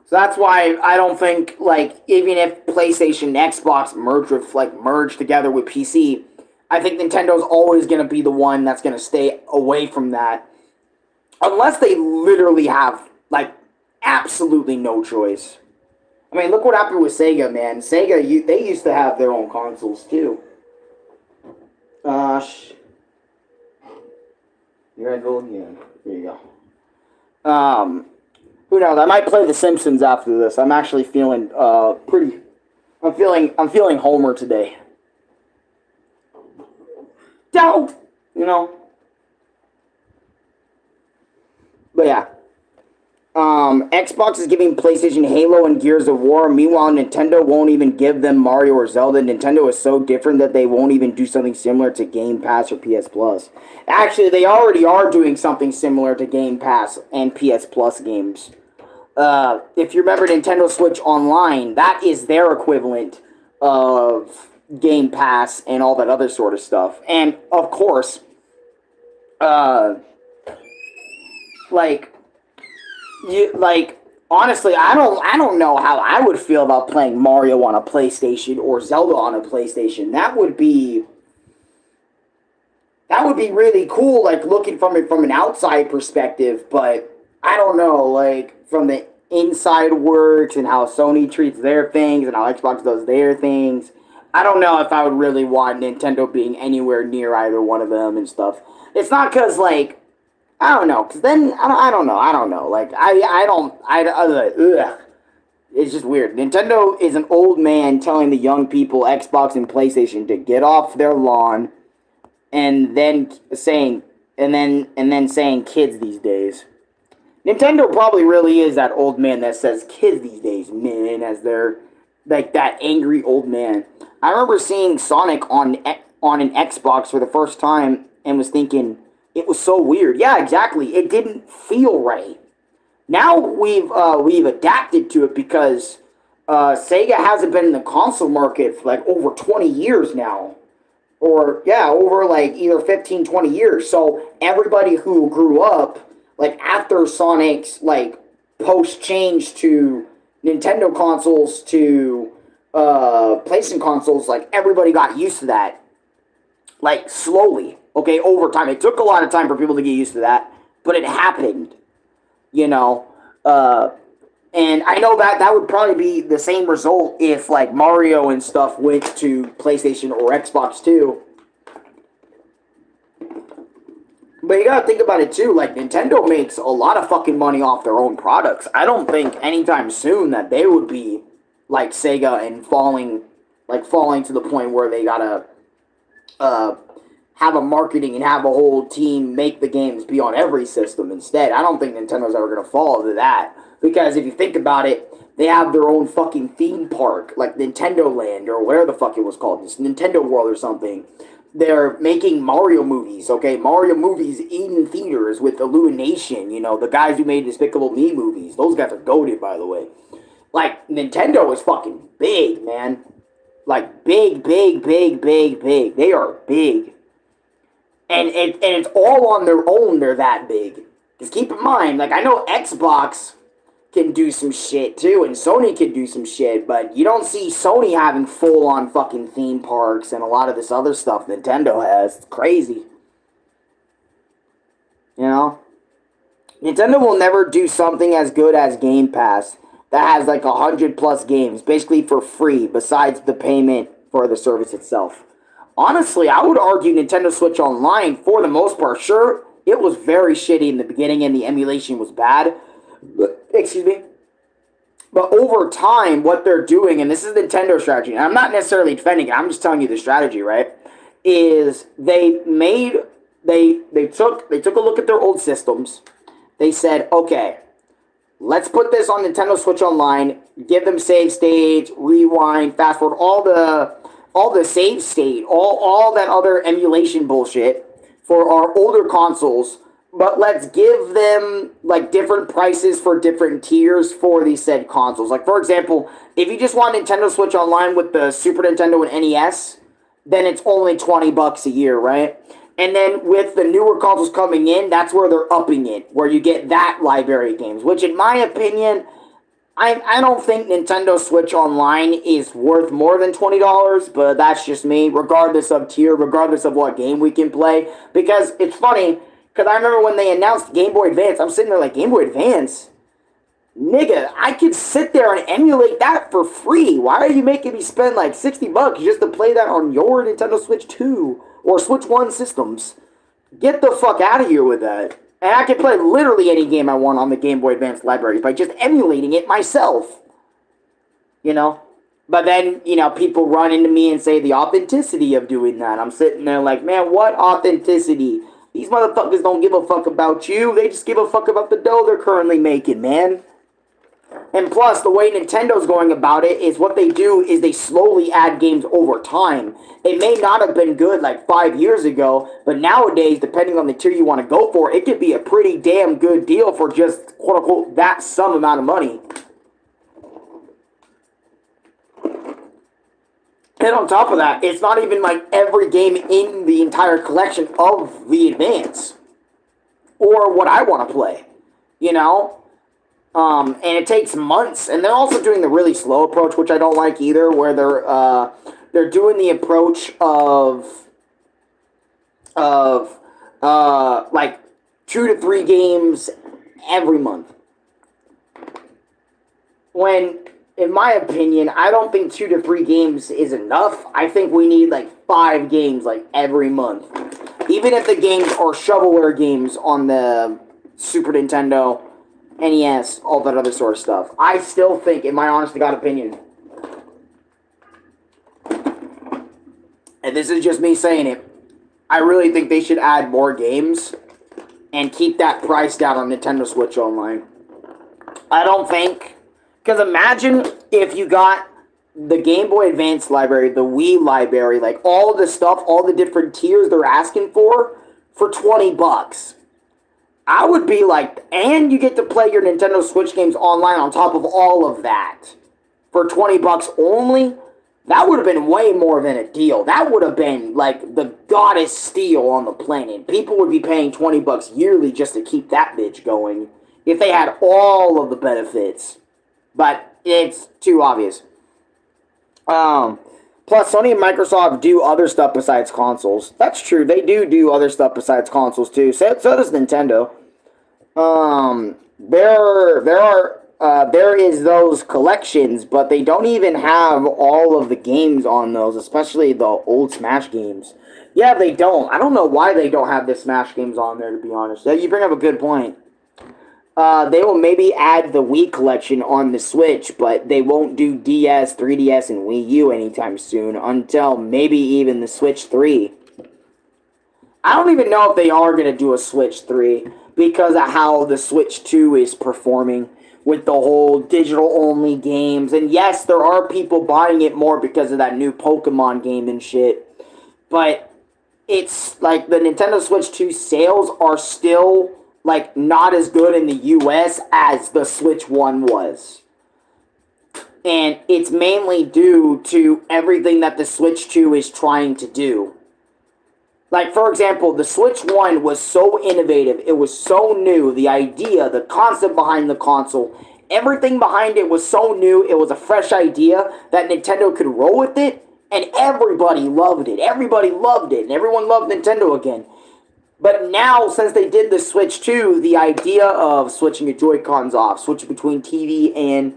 So that's why I don't think, like, even if PlayStation and Xbox merge together with PC, I think Nintendo's always going to be the one that's going to stay away from that. Unless they literally have, like, absolutely no choice. I mean, look what happened with Sega, man. Sega, they used to have their own consoles, too. Here I go again. There you go. Who knows? I might play The Simpsons after this. I'm actually feeling pretty. I'm feeling Homer today. Doubt, But yeah. Xbox is giving PlayStation Halo and Gears of War. Meanwhile, Nintendo won't even give them Mario or Zelda. Nintendo is so different that they won't even do something similar to Game Pass or PS Plus. Actually, they already are doing something similar to Game Pass and PS Plus games. If you remember Nintendo Switch Online, that is their equivalent of Game Pass and all that other sort of stuff. And, of course, honestly, I don't know how I would feel about playing Mario on a PlayStation or Zelda on a PlayStation. That would be really cool, like looking from it from an outside perspective, but I don't know, like from the inside works and how Sony treats their things and how Xbox does their things. I don't know if I would really want Nintendo being anywhere near either one of them and stuff. It's not because, like, I don't know, because then, I don't know, like, ugh. It's just weird. Nintendo is an old man telling the young people, Xbox and PlayStation, to get off their lawn, and then saying kids these days. Nintendo probably really is that old man that says kids these days, man, as they're, like, that angry old man. I remember seeing Sonic on an Xbox for the first time, and was thinking, it was so weird. Yeah, exactly. It didn't feel right. Now we've adapted to it because Sega hasn't been in the console market for like over 20 years now. Or, yeah, over like either 15, 20 years. So everybody who grew up, like after Sonic's like post change to Nintendo consoles to PlayStation consoles, like everybody got used to that. Like slowly. Okay, over time. It took a lot of time for people to get used to that, but it happened, And I know that would probably be the same result if, like, Mario and stuff went to PlayStation or Xbox too. But you gotta think about it too, like, Nintendo makes a lot of fucking money off their own products. I don't think anytime soon that they would be like Sega and falling to the point where they gotta, have a marketing and have a whole team make the games be on every system instead. I don't think Nintendo's ever going to fall to that. Because if you think about it, they have their own fucking theme park, like Nintendo Land or whatever the fuck it was called, this Nintendo World or something. They're making Mario movies, okay? Mario movies in theaters with Illumination, the guys who made Despicable Me movies. Those guys are goated, by the way. Like, Nintendo is fucking big, man. Like, big, big, big, big, big. They are big. And it's all on their own they're that big. Because keep in mind, like, I know Xbox can do some shit too, and Sony can do some shit, but you don't see Sony having full-on fucking theme parks and a lot of this other stuff Nintendo has. It's crazy. Nintendo will never do something as good as Game Pass that has like 100+ games, basically for free, besides the payment for the service itself. Honestly, I would argue Nintendo Switch Online, for the most part, sure, it was very shitty in the beginning and the emulation was bad. Excuse me. But over time, what they're doing, and this is Nintendo's strategy, and I'm not necessarily defending it, I'm just telling you the strategy, right? Is they took a look at their old systems. They said, okay, let's put this on Nintendo Switch Online, give them save states, rewind, fast forward, all the save state, all that other emulation bullshit for our older consoles, but let's give them like different prices for different tiers for these said consoles. Like for example, if you just want Nintendo Switch Online with the Super Nintendo and NES, then it's only $20 a year, right? And then with the newer consoles coming in, that's where they're upping it, where you get that library of games, which in my opinion, I don't think Nintendo Switch Online is worth more than $20, but that's just me, regardless of tier, regardless of what game we can play. Because it's funny, because I remember when they announced Game Boy Advance, I'm sitting there like, Game Boy Advance? Nigga, I could sit there and emulate that for free. Why are you making me spend like $60 just to play that on your Nintendo Switch 2 or Switch 1 systems? Get the fuck out of here with that. And I can play literally any game I want on the Game Boy Advance library by just emulating it myself. You know? But then, you know, people run into me and say the authenticity of doing that. I'm sitting there like, man, what authenticity? These motherfuckers don't give a fuck about you. They just give a fuck about the dough they're currently making, man. And plus, the way Nintendo's going about it is what they do is they slowly add games over time. It may not have been good like 5 years ago, but nowadays, depending on the tier you want to go for, it could be a pretty damn good deal for just, quote-unquote, that some amount of money. And on top of that, it's not even like every game in the entire collection of the Advance. Or what I want to play, you know? And it takes months, and they're also doing the really slow approach, which I don't like either, where they're doing the approach of like 2 to 3 games every month. When, in my opinion, I don't think 2 to 3 games is enough. I think we need like 5 games like every month, even if the games are shovelware games on the Super Nintendo, NES, all that other sort of stuff. I still think, in my honest to God opinion, and this is just me saying it, I really think they should add more games and keep that price down on Nintendo Switch Online. I don't think, because imagine if you got the Game Boy Advance library, the Wii library, like all the stuff, all the different tiers they're asking for $20. I would be like, and you get to play your Nintendo Switch games online on top of all of that for $20 only. That would have been way more than a deal. That would have been like the goddess steal on the planet. People would be paying $20 yearly just to keep that bitch going if they had all of the benefits. But it's too obvious. Plus, Sony and Microsoft do other stuff besides consoles. That's true. They do other stuff besides consoles, too. So does Nintendo. There is those collections, but they don't even have all of the games on those, especially the old Smash games. Yeah, they don't. I don't know why they don't have the Smash games on there, to be honest. You bring up a good point. They will maybe add the Wii collection on the Switch, but they won't do DS, 3DS, and Wii U anytime soon until maybe even the Switch 3. I don't even know if they are going to do a Switch 3 because of how the Switch 2 is performing with the whole digital-only games. And yes, there are people buying it more because of that new Pokemon game and shit. But it's like the Nintendo Switch 2 sales are still like not as good in the US as the Switch 1 was. And it's mainly due to everything that the Switch 2 is trying to do. Like, for example, the Switch 1 was so innovative, it was so new, the idea, the concept behind the console, everything behind it was so new, it was a fresh idea that Nintendo could roll with it, and everybody loved it. Everybody loved it, and everyone loved Nintendo again. But now, since they did the Switch 2, the idea of switching your Joy-Cons off, switching between TV and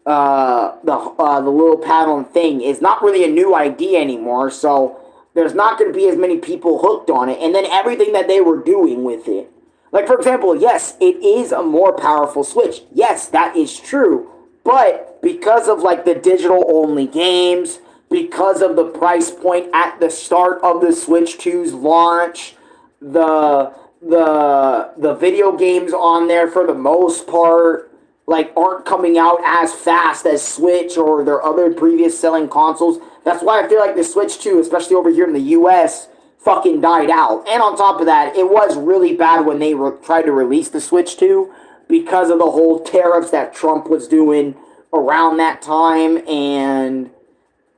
the little paddle thing is not really a new idea anymore, so there's not going to be as many people hooked on it, and then everything that they were doing with it. Like, for example, yes, it is a more powerful Switch. Yes, that is true. But because of like the digital only games, because of the price point at the start of the Switch 2's launch, the video games on there for the most part like aren't coming out as fast as Switch or their other previous selling consoles. That's why I feel like the Switch 2, especially over here in the US, fucking died out. And on top of that, it was really bad when they tried to release the Switch 2 because of the whole tariffs that Trump was doing around that time and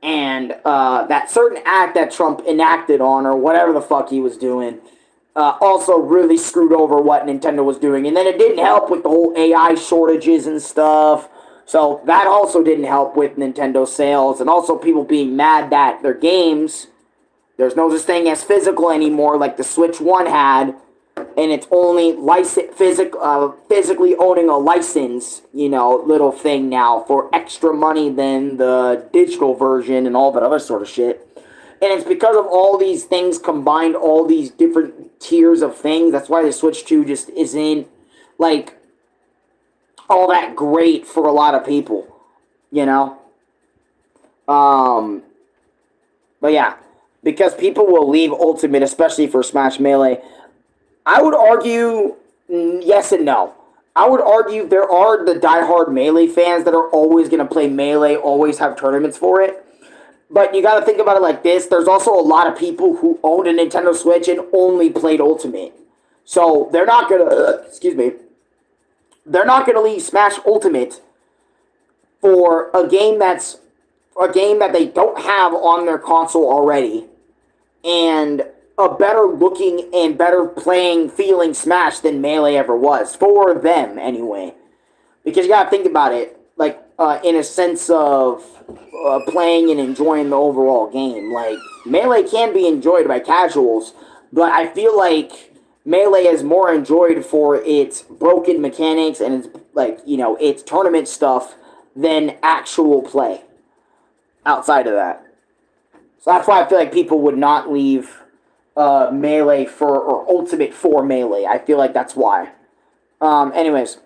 that certain act that Trump enacted on or whatever the fuck he was doing also really screwed over what Nintendo was doing. And then it didn't help with the whole AI shortages and stuff. So that also didn't help with Nintendo sales. And also people being mad that their games, there's no such thing as physical anymore like the Switch 1 had. And it's only physically owning a license, little thing now for extra money than the digital version and all that other sort of shit. And it's because of all these things combined, all these different tiers of things. That's why the Switch 2 just isn't, like, all that great for a lot of people, But yeah, because people will leave Ultimate, especially for Smash Melee. I would argue yes and no. I would argue there are the diehard Melee fans that are always going to play Melee, always have tournaments for it. But you got to think about it like this. There's also a lot of people who owned a Nintendo Switch and only played Ultimate. So they're not going to, excuse me, they're not going to leave Smash Ultimate for a game that they don't have on their console already. And a better looking and better playing feeling Smash than Melee ever was. For them, anyway. Because you gotta think about it, like, in a sense of playing and enjoying the overall game. Like, Melee can be enjoyed by casuals, but I feel like Melee is more enjoyed for its broken mechanics and its, like, its tournament stuff than actual play. Outside of that. So that's why I feel like people would not leave Melee or Ultimate for Melee. I feel like that's why. Anyways,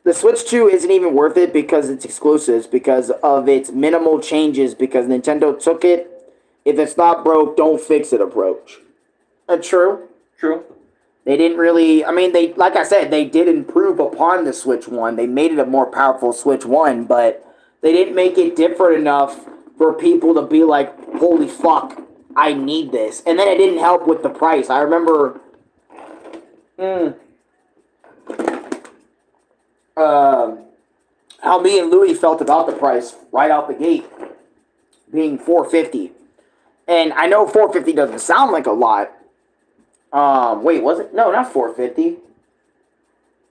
the Switch 2 isn't even worth it because it's exclusives, because of its minimal changes, because Nintendo took it. If it's not broke, don't fix it approach. True. They didn't really, like I said, they did improve upon the Switch 1. They made it a more powerful Switch 1, but they didn't make it different enough for people to be like, holy fuck, I need this. And then it didn't help with the price. I remember how me and Louis felt about the price right out the gate being $450. And I know $450 doesn't sound like a lot. Wait, was it? No, not $450.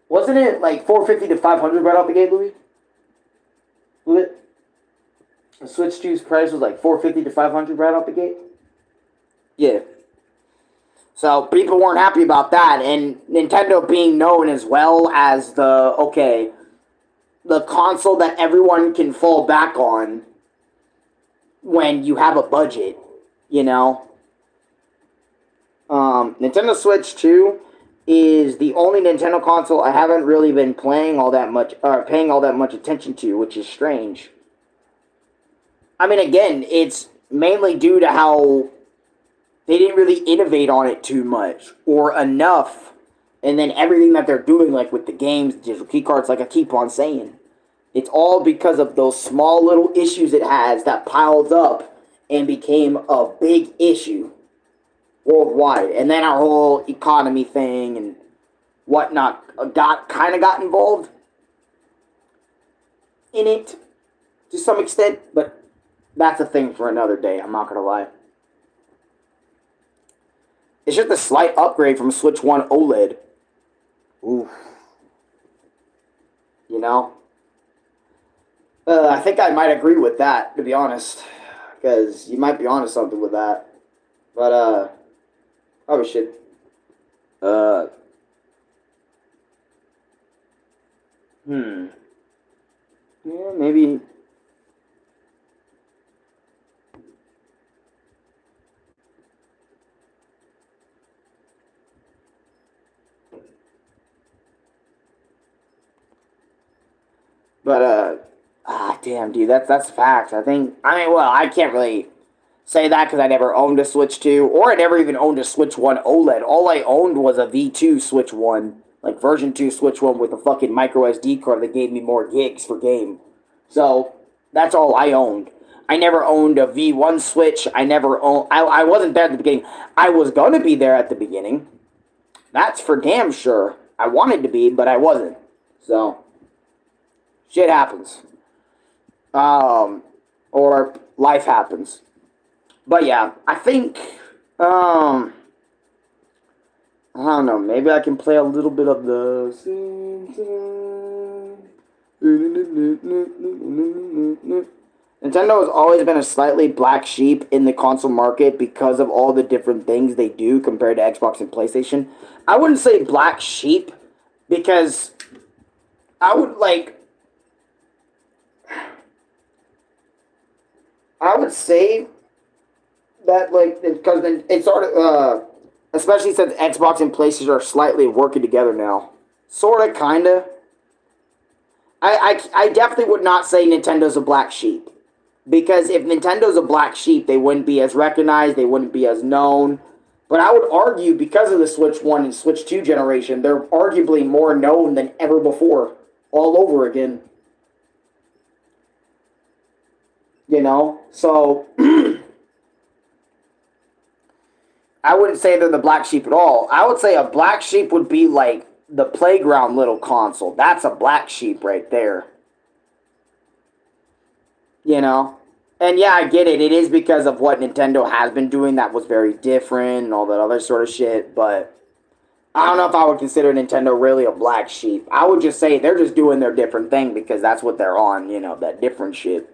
Wasn't it like $450 to $500 right out the gate, Louis? The Switch 2's price was like $450 to $500 right out the gate? Yeah. So people weren't happy about that, and Nintendo being known as well as the console that everyone can fall back on when you have a budget, Nintendo Switch 2 is the only Nintendo console I haven't really been playing all that much, or paying all that much attention to, which is strange. Again, it's mainly due to how they didn't really innovate on it too much or enough. And then everything that they're doing, like with the games, the digital keycards, like I keep on saying, it's all because of those small little issues it has that piled up and became a big issue worldwide. And then our whole economy thing and whatnot got involved in it to some extent, but that's a thing for another day, I'm not going to lie. It's just a slight upgrade from Switch 1 OLED. Oof. I think I might agree with that, to be honest. Because you might be onto something with that. But, probably should. Yeah, maybe. But damn, dude, that's fact. Well, I can't really say that because I never owned a Switch 2, or I never even owned a Switch 1 OLED. All I owned was a V2 Switch 1, like version 2 Switch 1 with a fucking micro SD card that gave me more gigs for game. So that's all I owned. I never owned a V1 Switch. I wasn't there at the beginning. I was gonna be there at the beginning. That's for damn sure. I wanted to be, but I wasn't. So shit happens. Or life happens. But yeah, I think, I don't know, maybe I can play a little bit of the. Nintendo has always been a slightly black sheep in the console market because of all the different things they do compared to Xbox and PlayStation. I wouldn't say black sheep because I would like. I would say that like because it's sort of especially since Xbox and PlayStation are slightly working together now, sort of, kind of. I definitely would not say Nintendo's a black sheep because if Nintendo's a black sheep, they wouldn't be as recognized, they wouldn't be as known. But I would argue because of the Switch 1 and Switch 2 generation, they're arguably more known than ever before, all over again. You know, so. I wouldn't say they're the black sheep at all. I would say a black sheep would be like the playground little console. That's a black sheep right there. You know? And yeah, I get it. It is because of what Nintendo has been doing that was very different and all that other sort of shit. But I don't know if I would consider Nintendo really a black sheep. I would just say they're just doing their different thing because that's what they're on, you know, that different shit.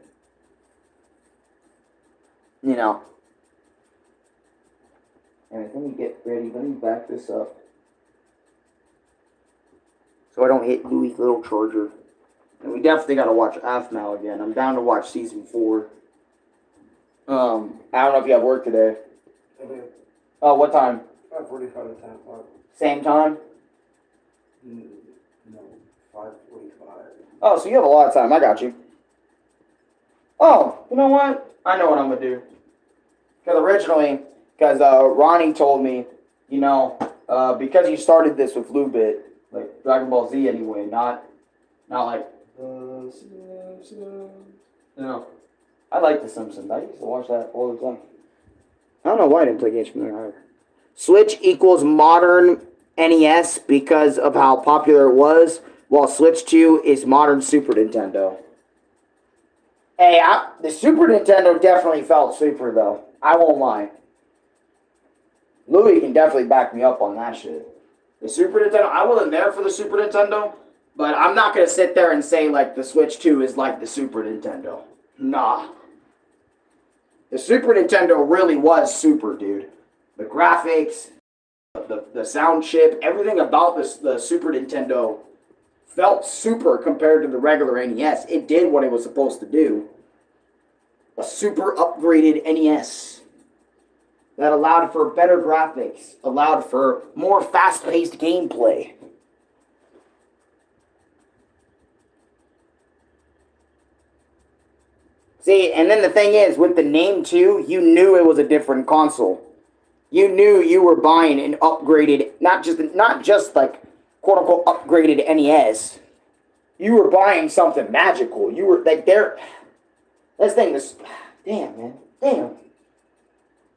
You know? Alright, let me get ready. Let me back this up. So I don't hit Louis' little charger. And we definitely gotta watch AFMAL again. I'm down to watch season 4. I don't know if you have work today. I do. Oh, what time? 5:45 to 10 o'clock. Same time? No, 5:45. Oh, so you have a lot of time. I got you. Oh, you know what? I know what I'm gonna do. Because Ronnie told me, you know, because you started this with Lubit, like Dragon Ball Z anyway, not like, you know, I like The Simpsons. I used to watch that all the time. I don't know why I didn't play games from there either. Switch equals modern NES because of how popular it was, while Switch 2 is modern Super Nintendo. Hey, the Super Nintendo definitely felt super, though. I won't lie. Louis can definitely back me up on that shit. The Super Nintendo, I wasn't there for the Super Nintendo, but I'm not going to sit there and say, like, the Switch 2 is like the Super Nintendo. Nah. The Super Nintendo really was super, dude. The graphics, the sound chip, everything about the Super Nintendo felt super compared to the regular NES. It did what it was supposed to do. A super upgraded NES that allowed for better graphics, allowed for more fast-paced gameplay. See, and then the thing is, with the name too, you knew it was a different console. You knew you were buying an upgraded, not just like quote unquote upgraded NES. You were buying something magical. You were like there. This thing is, damn man, damn. I'm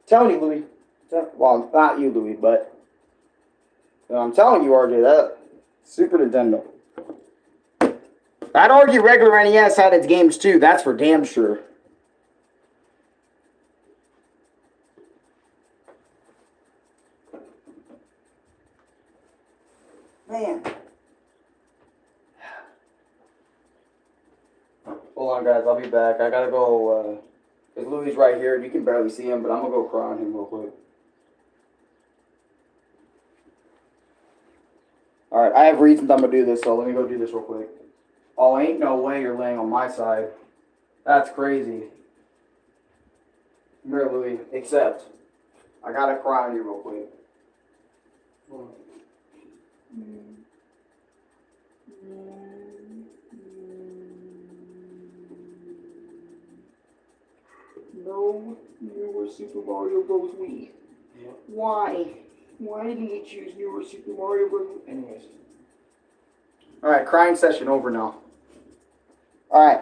telling you, Louis. Well, not you, Louis, but I'm telling you, RJ, that Super Nintendo. I'd argue regular NES had its games too. That's for damn sure. Man. Hold on, guys. I'll be back. I gotta go. Because Louis right here. You can barely see him, but I'm gonna go cry on him real quick. Alright, I have reasons I'm gonna do this, so let me go do this real quick. Oh, ain't no way you're laying on my side. That's crazy. Come here, Louis. Except, I gotta cry on you real quick. No newer Super Mario Bros. Wii. Yeah. Why? Why didn't you choose newer Super Mario Bros? Anyways. Alright, crying session over now. Alright.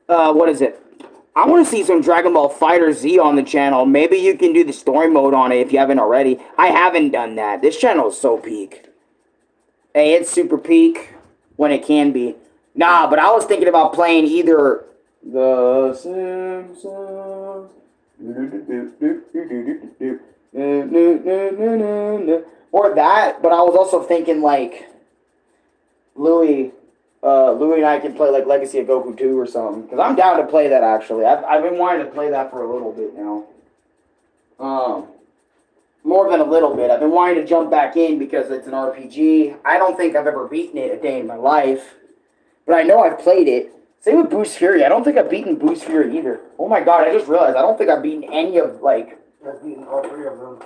What is it? I want to see some Dragon Ball Fighter Z on the channel. Maybe you can do the story mode on it if you haven't already. I haven't done that. This channel is so peak. Hey, it's super peak when it can be. Nah, but I was thinking about playing either The Simpsons or that, but I was also thinking like Louis and I can play like Legacy of Goku 2 or something. Because I'm down to play that actually. I've been wanting to play that for a little bit now. More than a little bit. I've been wanting to jump back in because it's an RPG. I don't think I've ever beaten it a day in my life. But I know I've played it. Same with Boost Fury. I don't think I've beaten Boost Fury either. Oh my god, I just realized I don't think I've beaten any of, like... I've beaten all 3 of them.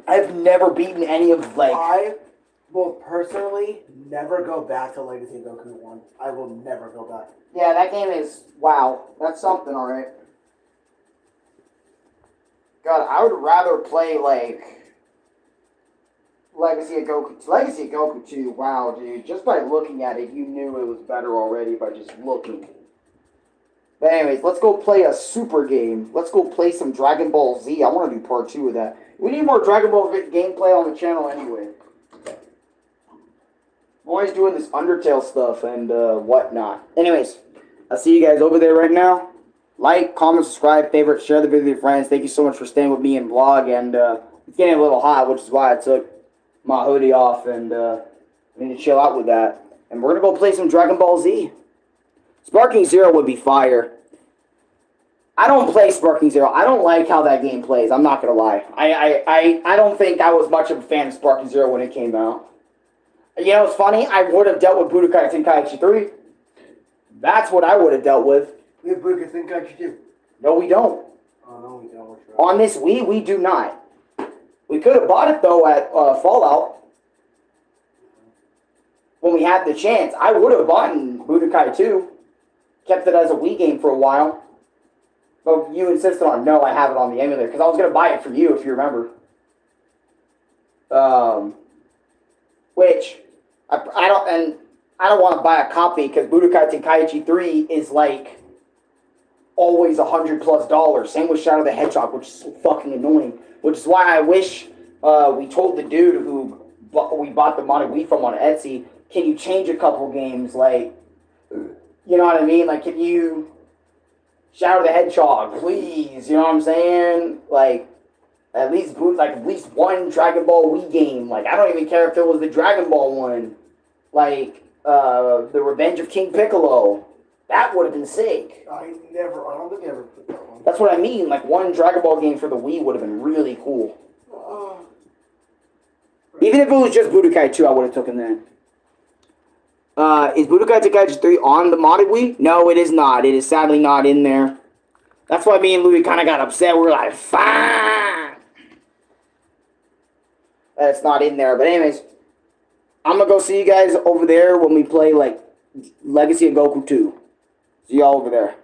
I've never beaten any of, like... I will personally never go back to Legacy Goku 1. I will never go back. Yeah, that game is... Wow. That's something, alright. God, I would rather play, like... Legacy of Goku 2, wow, dude. Just by looking at it, you knew it was better already by just looking. But anyways, let's go play a super game. Let's go play some Dragon Ball Z. I want to do part 2 of that. We need more Dragon Ball gameplay on the channel anyway. I'm always doing this Undertale stuff and whatnot. Anyways, I'll see you guys over there right now. Like, comment, subscribe, favorite, share the video with your friends. Thank you so much for staying with me and vlog. And it's getting a little hot, which is why I took my hoodie off and I need to chill out with that. And we're going to go play some Dragon Ball Z. Sparking Zero would be fire. I don't play Sparking Zero. I don't like how that game plays. I'm not going to lie. I don't think I was much of a fan of Sparking Zero when it came out. You know, it's funny. I would have dealt with Budokai Tenkaichi 3. That's what I would have dealt with. We have Budokai Tenkaichi 2. No, we don't. Oh, no, we don't. On this Wii, we do not. We could have bought it, though, at Fallout. When we had the chance. I would have bought Budokai 2. Kept it as a Wii game for a while. But you insisted on, no, I have it on the emulator. Because I was going to buy it for you, if you remember. Which, I don't want to buy a copy, because Budokai Tenkaichi 3 is like always $100+. Same with Shadow the Hedgehog, which is so fucking annoying. Which is why I wish we told the dude who we bought the modded Wii from on Etsy, can you change a couple games? Like, you know what I mean? Like, can you Shadow the Hedgehog, please? You know what I'm saying? Like, at least one Dragon Ball Wii game. Like, I don't even care if it was the Dragon Ball one. Like, the Revenge of King Piccolo. That would have been sick. I don't think I ever put that one. That's what I mean. Like, one Dragon Ball game for the Wii would have been really cool. Even if it was just Budokai 2, I would have taken that. Is Budokai Tenkaichi 3 on the modded Wii? No, it is not. It is sadly not in there. That's why me and Louis kind of got upset. We were like, fine. That's not in there. But anyways, I'm going to go see you guys over there when we play, like, Legacy of Goku 2. See y'all over there.